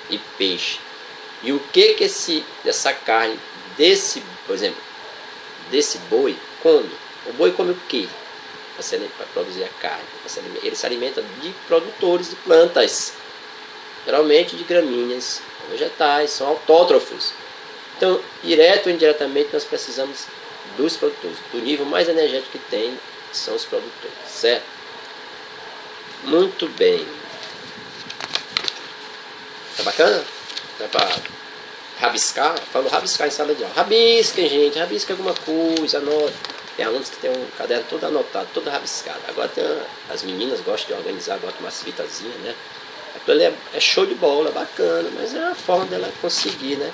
e peixe. E o que essa carne, por exemplo, desse boi, come? O boi come o quê? Para produzir a carne. Ele se alimenta de produtores de plantas, geralmente de gramíneas, vegetais, são autótrofos. Então, direto ou indiretamente, nós precisamos dos produtores. Do nível mais energético que tem, são os produtores, certo? Muito bem. Tá bacana? Dá para rabiscar? Falo rabiscar em sala de aula. Rabisquem, gente. Rabisquem alguma coisa, anote. Tem alunos que tem um caderno todo anotado, todo rabiscado. Agora as meninas gostam de organizar, gostam de umas fitazinhas, né? Aquilo é show de bola, bacana, mas é a forma dela conseguir, né?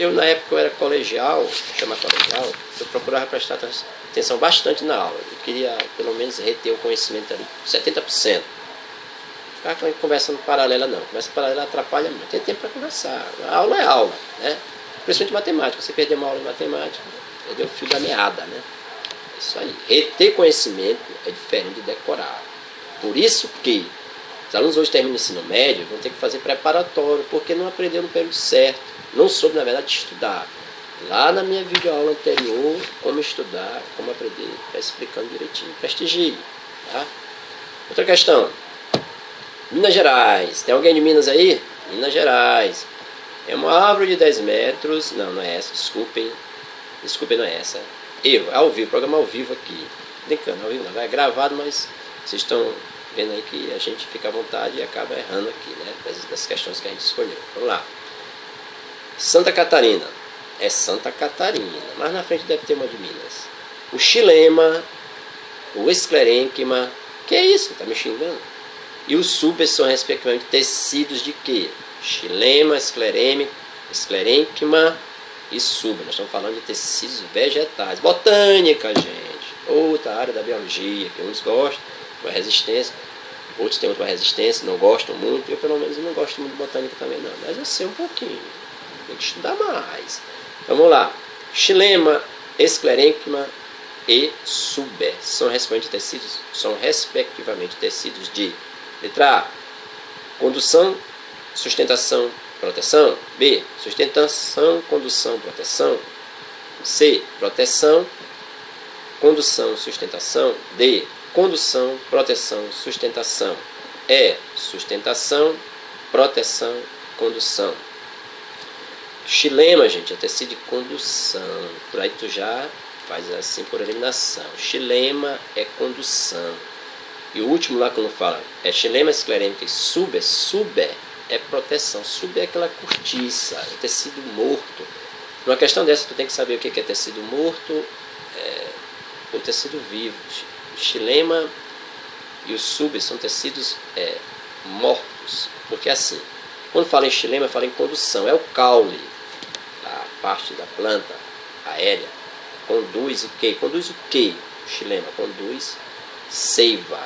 Eu, na época, eu era colegial, chama colegial, eu procurava prestar atenção bastante na aula. Eu queria, pelo menos, reter o conhecimento ali, 70%. Ficar conversando paralela, não. Conversa paralela atrapalha muito. Tem tempo para conversar. A aula é aula, né? Principalmente matemática. Você perder uma aula em matemática, perdeu o fio da meada, né? É isso aí. Reter conhecimento é diferente de decorar. Por isso que os alunos hoje terminam o ensino médio, vão ter que fazer preparatório, porque não aprenderam no período certo. Não soube, na verdade, estudar. Lá na minha videoaula anterior, como estudar, como aprender, está explicando direitinho. Prestigie, tá? Outra questão. Minas Gerais. Tem alguém de Minas aí? Minas Gerais. É uma árvore de 10 metros. Não, não é essa, desculpem. Desculpem, não é essa. Erro, é ao vivo, programa ao vivo aqui. Brincando, ao vivo não. Vai gravado, mas vocês estão vendo aí que a gente fica à vontade e acaba errando aqui, né? Das questões que a gente escolheu. Vamos lá. Santa Catarina. É Santa Catarina, mas na frente deve ter uma de Minas. O xilema, o esclerênquima, que é isso? Tá me xingando? E os subes são respectivamente tecidos de quê? Xilema, esclerênquima e suba. Nós estamos falando de tecidos vegetais. Botânica, gente. Outra área da biologia, que uns gostam, uma resistência. Outros têm outra resistência, não gostam muito. Eu, pelo menos, não gosto muito de botânica também, não. Mas eu sei um pouquinho. Tem que estudar mais. Vamos lá. Xilema, esclerênquima e suber são respectivamente tecidos de letra A, condução, sustentação, proteção. B, sustentação, condução, proteção. C, proteção, condução, sustentação. D, condução, proteção, sustentação. E, sustentação, proteção, condução. Xilema, gente, é tecido de condução. Por aí tu já faz assim por eliminação. Xilema é condução. E o último lá quando fala é xilema, esclerêmica e suber. Suber é proteção. Suber é aquela cortiça, é tecido morto. Numa questão dessa tu tem que saber o que é tecido morto ou tecido vivo. O xilema e o suber são tecidos mortos. Porque assim, quando fala em xilema, fala em condução. É o caule, a parte da planta aérea. Conduz o quê? Conduz o quê? O xilema conduz seiva,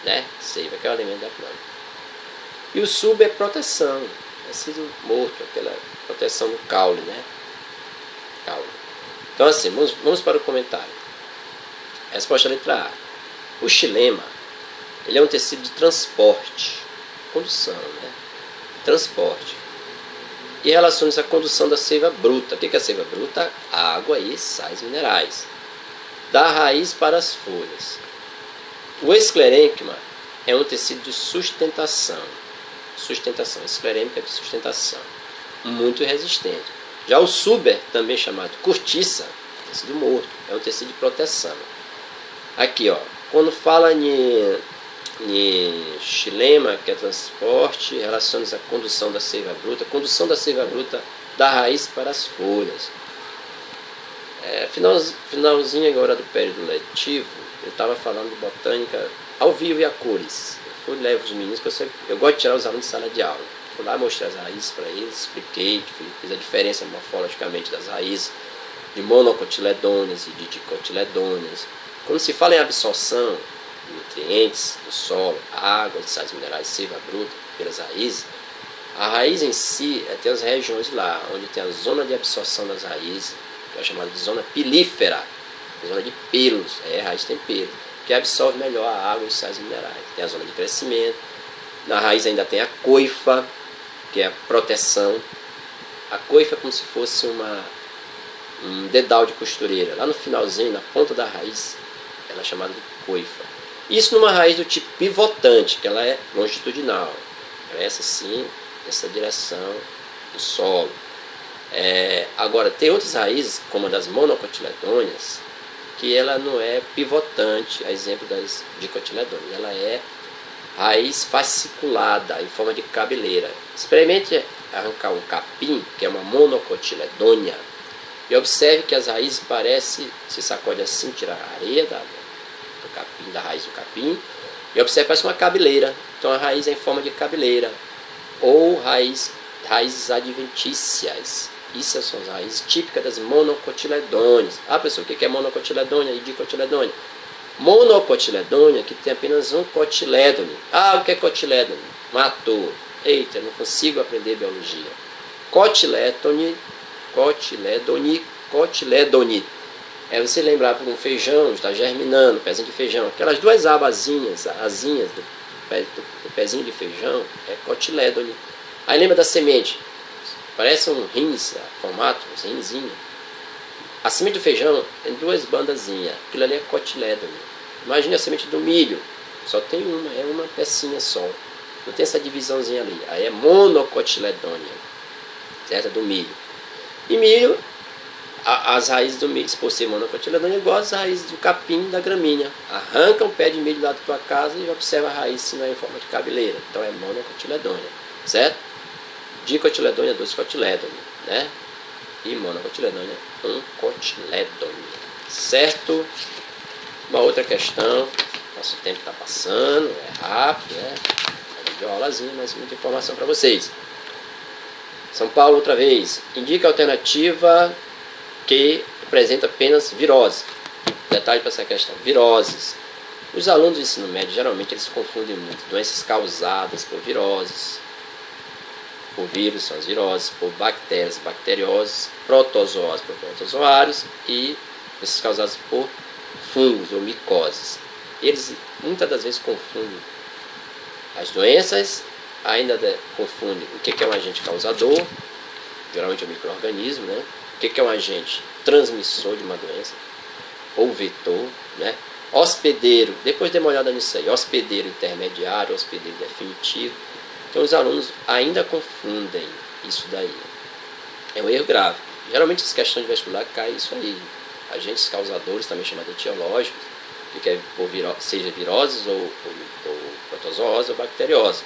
né? Seiva, que é o alimento da planta. E o sub é proteção. É tecido morto, aquela proteção do caule, né? Caule. Então assim, vamos para o comentário. Resposta letra A. O xilema, ele é um tecido de transporte. Condução, né? Transporte. E relaciona-se à condução da seiva bruta. O que é a seiva bruta? Água e sais minerais. Da raiz para as folhas. O esclerênquima é um tecido de sustentação. Sustentação. Esclerênquica é de sustentação. Muito resistente. Já o suber, também chamado cortiça, tecido morto, é um tecido de proteção. Aqui, ó, quando fala em xilema, que é transporte, relaciona-se à condução da seiva bruta. Condução da seiva bruta da raiz para as folhas. Finalzinho agora do período letivo, eu estava falando de botânica ao vivo e a cores. Eu levo os meninos, que eu gosto de tirar os alunos de sala de aula. Fui lá, mostrei as raízes para eles, expliquei, fiz a diferença morfologicamente das raízes de monocotiledôneas e de dicotiledôneas. Quando se fala em absorção de nutrientes do solo, água, de sais minerais, seiva bruta, pelas raízes, a raiz em si tem as regiões lá, onde tem a zona de absorção das raízes, que é chamada de zona pilífera, zona de pelos, a raiz tem pelo, que absorve melhor a água e os sais minerais. Tem a zona de crescimento, na raiz ainda tem a coifa, que é a proteção. A coifa é como se fosse um dedal de costureira. Lá no finalzinho, na ponta da raiz, ela é chamada de coifa. Isso numa raiz do tipo pivotante, que ela é longitudinal. Cresce assim, nessa direção do solo. Agora, tem outras raízes, como a das monocotiledôneas, que ela não é pivotante, a exemplo das dicotiledôneas. Ela é raiz fasciculada, em forma de cabeleira. Experimente arrancar um capim, que é uma monocotiledônea, e observe que as raízes parecem, se sacode assim, tirar a areia do capim, da raiz do capim, e observe, parece uma cabeleira. Então a raiz é em forma de cabeleira, ou raízes adventícias. Isso são as raízes típicas das monocotiledôneas. Ah, pessoal, o que é monocotiledônia e dicotiledônia? Monocotiledônia que tem apenas um cotilédone. Ah, o que é cotilédone? Matou. Eita, não consigo aprender biologia. Cotilédone. É você lembrar por um feijão, está germinando, pezinho de feijão. Aquelas duas abazinhas, asinhas do pezinho de feijão, é cotilédone. Aí lembra da semente. Parece um rins, formato, um rinzinho. A semente do feijão tem duas bandazinhas. Aquilo ali é cotilédone. Imagine a semente do milho. Só tem uma, é uma pecinha só. Não tem essa divisãozinha ali. Aí é monocotiledônia. Certo? Do milho. E milho, as raízes do milho, por ser monocotiledônia, igual as raízes do capim da gramínea. Arranca um pé de milho lá da tua casa e observa a raiz se não é em forma de cabeleira. Então é monocotiledônia. Certo? Dicotiledônia, dois cotilédone, né? E monocotiledônia, um cotilédone. Certo? Uma outra questão. Nosso tempo está passando, é rápido, né? É uma videoaulazinha, mas muita informação para vocês. São Paulo, outra vez. Indica a alternativa que apresenta apenas virose. Detalhe para essa questão: viroses. Os alunos do ensino médio, geralmente, eles confundem muito doenças causadas por viroses. Por vírus, são as viroses, por bactérias, bacterioses, protozoários, por protozoários e doenças causadas por fungos ou micoses. Eles muitas das vezes confundem as doenças, ainda confundem o que é um agente causador, geralmente é um micro-organismo, né? O que é um agente transmissor de uma doença, ou vetor, né? Hospedeiro, depois dê uma olhada nisso aí, hospedeiro intermediário, hospedeiro definitivo. Então os alunos ainda confundem isso daí. É um erro grave. Geralmente as questões de vestibular caem isso aí. Agentes causadores, também chamados etiológicos, que é por seja viroses ou protozoose ou bacteriose.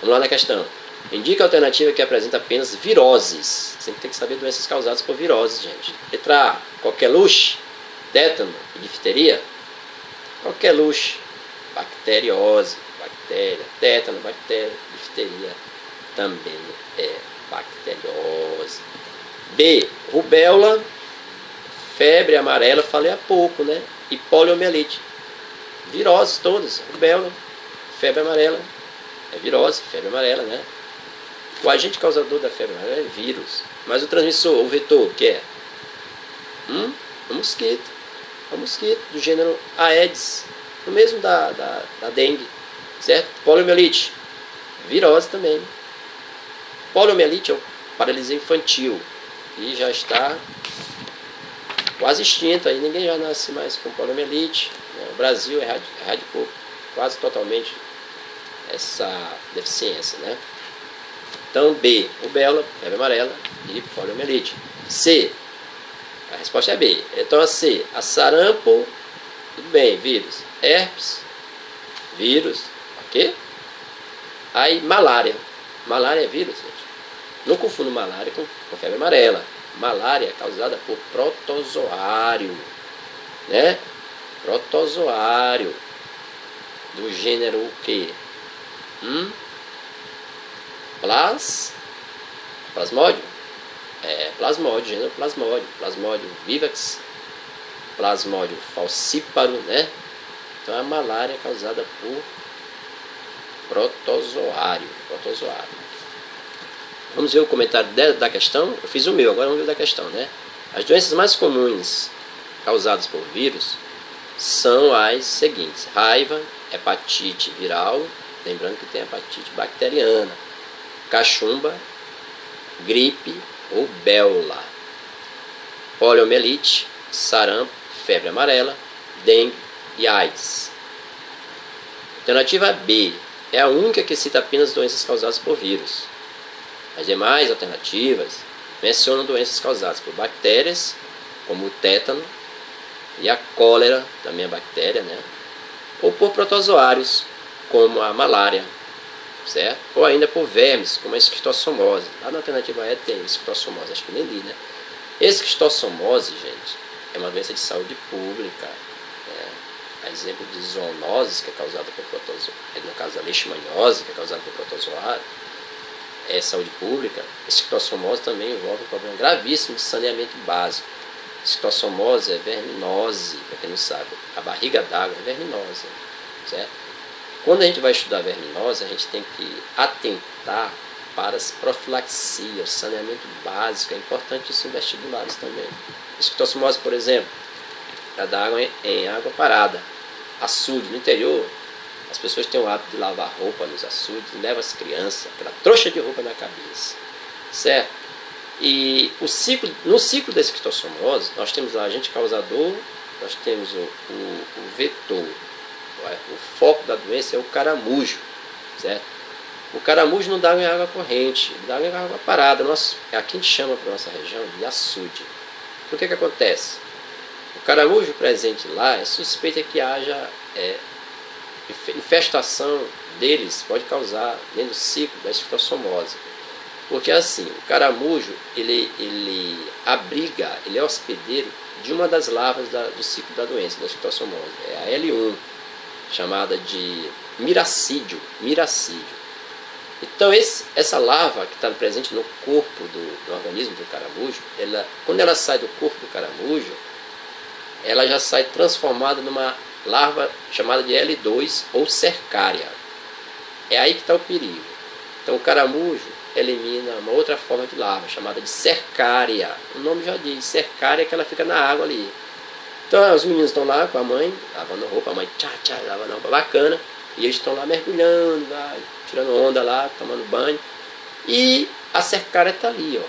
Vamos lá na questão. Indica a alternativa que apresenta apenas viroses. Sempre tem que saber doenças causadas por viroses, gente. Letra A, coqueluche, tétano e difteria. Coqueluche, bacteriose, bactéria, tétano, bactéria, difteria também é bacteriose. B, rubéola, febre amarela, falei há pouco, né? E poliomielite. Viroses todas, rubéola, febre amarela, é virose, febre amarela, né? O agente causador da febre amarela é vírus, mas o transmissor, o vetor, o que é? O mosquito. É o mosquito do gênero Aedes, o mesmo da dengue, certo? Poliomielite, virose também. Poliomielite é o paralisia infantil e já está quase extinto, aí ninguém já nasce mais com poliomielite. O Brasil erradicou quase totalmente essa deficiência, né? Então B, rubéola, febre amarela e poliomielite. C, a resposta é B. Então a C, a sarampo, tudo bem, vírus. Herpes, vírus, ok? Aí malária. Malária é vírus, gente. Não confundo malária com febre amarela. Malária é causada por protozoário, né? Protozoário do gênero o quê? Plasmódio? É, plasmódio, gênero plasmódio. Plasmódio vivax, plasmódio falcíparo, né? Então a malária é causada por protozoário. Vamos ver o comentário da questão. Eu fiz o meu, agora vamos ver o da questão, né? As doenças mais comuns causadas por vírus são as seguintes: raiva, hepatite viral, lembrando que tem hepatite bacteriana, cachumba, gripe ou béola, poliomielite, sarampo, febre amarela, dengue e AIDS. Alternativa B é a única que cita apenas doenças causadas por vírus. As demais alternativas mencionam doenças causadas por bactérias, como o tétano e a cólera, também a bactéria, né? Ou por protozoários, como a malária, certo? Ou ainda por vermes, como a esquistossomose. Lá na alternativa E tem esquistossomose, acho que nem li, né? Esquistossomose, gente, é uma doença de saúde pública. A exemplo de zoonose, que é causada por protozoário, no caso a leishmaniose, que é causada por protozoário, saúde pública, a esquistossomose também envolve um problema gravíssimo de saneamento básico. Esquistossomose é verminose, para quem não sabe, a barriga d'água é verminosa, certo? Quando a gente vai estudar verminose, a gente tem que atentar para as profilaxias, o saneamento básico, é importante isso em vestibulares também. Esquistossomose, por exemplo, é da água em água parada, açude. No interior, as pessoas têm o hábito de lavar roupa nos açudes, levam as crianças, aquela trouxa de roupa na cabeça, certo? E no ciclo da esquistossomose, nós temos o agente causador, nós temos o vetor. O foco da doença é o caramujo, certo? O caramujo não dá em água corrente, dá em água parada. Aqui a gente chama para a nossa região de açude. Por que acontece? O caramujo presente lá é suspeita que haja infestação deles, pode causar dentro do ciclo da esquistossomose. Porque assim, o caramujo ele abriga, ele é hospedeiro de uma das larvas do ciclo da doença, da esquistossomose, é a L1, chamada de miracídio. Então essa larva que está presente no corpo do organismo do caramujo, quando ela sai do corpo do caramujo, ela já sai transformada numa larva chamada de L2 ou cercária. É aí que está o perigo. Então o caramujo elimina uma outra forma de larva chamada de cercária. O nome já diz, cercária, que ela fica na água ali. Então os meninos estão lá com a mãe, lavando roupa, a mãe lavando roupa bacana, e eles estão lá mergulhando, tirando onda lá, tomando banho, e a cercária está ali, ó.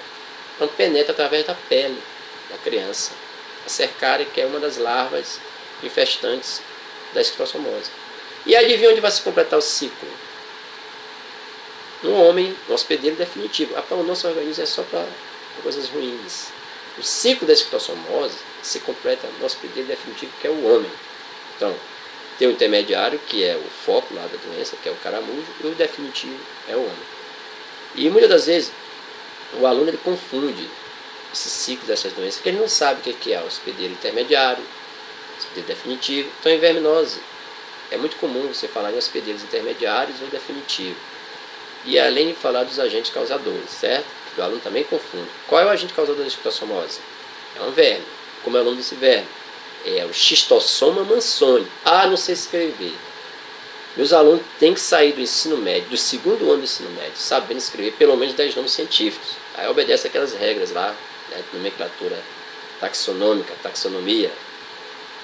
Então penetra através da pele da criança. A cercária, que é uma das larvas infestantes da esquistossomose. E adivinha onde vai se completar o ciclo? No homem, no hospedeiro definitivo. O nosso organismo é só para coisas ruins. O ciclo da esquistossomose se completa no hospedeiro definitivo, que é o homem. Então, tem o intermediário, que é o foco lá da doença, que é o caramujo, e o definitivo é o homem. E muitas das vezes, o aluno ele confunde esses ciclos dessas doenças, porque ele não sabe o que é o hospedeiro intermediário, hospedeiro definitivo. Então, em verminose, é muito comum você falar em hospedeiros intermediários ou definitivo. E além de falar dos agentes causadores, certo? O aluno também confunde. Qual é o agente causador da esquistossomose? É um verme. Como é o nome desse verme? É o Schistossoma mansoni. Não sei escrever. Meus alunos têm que sair do ensino médio, do segundo ano do ensino médio, sabendo escrever pelo menos 10 nomes científicos. Aí obedece aquelas regras lá, né, nomenclatura taxonômica, taxonomia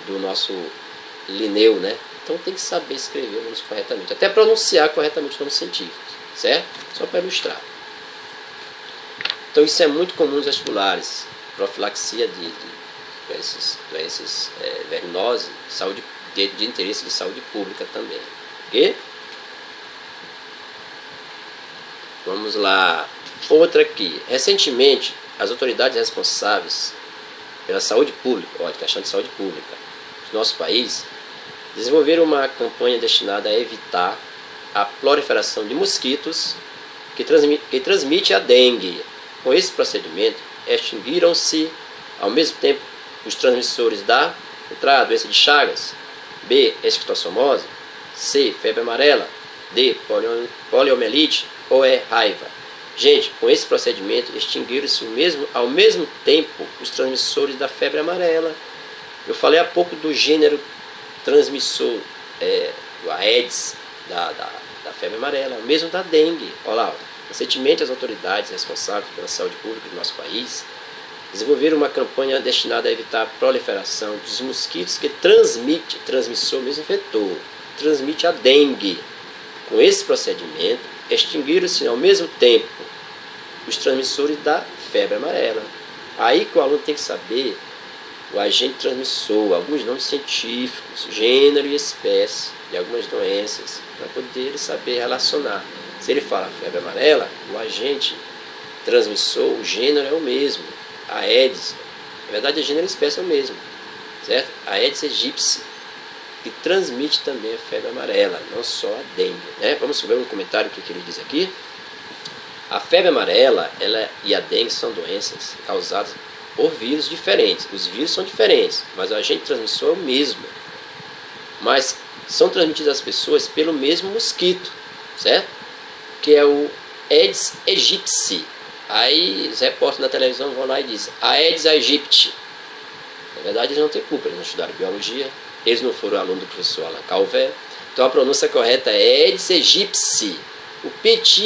do nosso Linneu, né? Então tem que saber escrever os nomes corretamente, até pronunciar corretamente os nomes científicos, certo? Só para ilustrar. Então isso é muito comum nos vestibulares, profilaxia de doenças verminose, saúde, de interesse de saúde pública também. Ok? Vamos lá. Outra aqui. Recentemente, as autoridades responsáveis pela saúde pública, questão de saúde pública do nosso país, desenvolveram uma campanha destinada a evitar a proliferação de mosquitos que transmite a dengue. Com esse procedimento, extinguiram-se ao mesmo tempo os transmissores da doença de Chagas, B, esquistossomose, C, febre amarela, D, poliomielite ou E, raiva. Gente, com esse procedimento extinguiram-se ao mesmo tempo os transmissores da febre amarela. Eu falei há pouco do gênero transmissor, do Aedes, da febre amarela, mesmo da dengue. Olha lá, recentemente as autoridades responsáveis pela saúde pública do nosso país desenvolveram uma campanha destinada a evitar a proliferação dos mosquitos que transmissor, mesmo vetor, transmite a dengue. Com esse procedimento, extinguiram-se ao mesmo tempo os transmissores da febre amarela. Aí que o aluno tem que saber o agente transmissor, alguns nomes científicos, gênero e espécie de algumas doenças, para poder ele saber relacionar. Se ele fala febre amarela, o agente transmissor, o gênero é o mesmo. A Aedes, na verdade, a gênero e espécie é o mesmo, certo? A Aedes aegypti, que transmite também a febre amarela, não só a dengue, né? Vamos ver um comentário que ele diz aqui. A febre amarela e a dengue são doenças causadas por vírus diferentes. Os vírus são diferentes, mas o agente transmissor é o mesmo. Mas são transmitidas às pessoas pelo mesmo mosquito, certo? Que é o Aedes aegypti. Aí os repórteres da televisão vão lá e dizem Aedes aegypti. Na verdade eles não têm culpa, eles não estudaram biologia, eles não foram alunos do professor Allan Calvé. Então a pronúncia correta é Aedes aegypti. O petit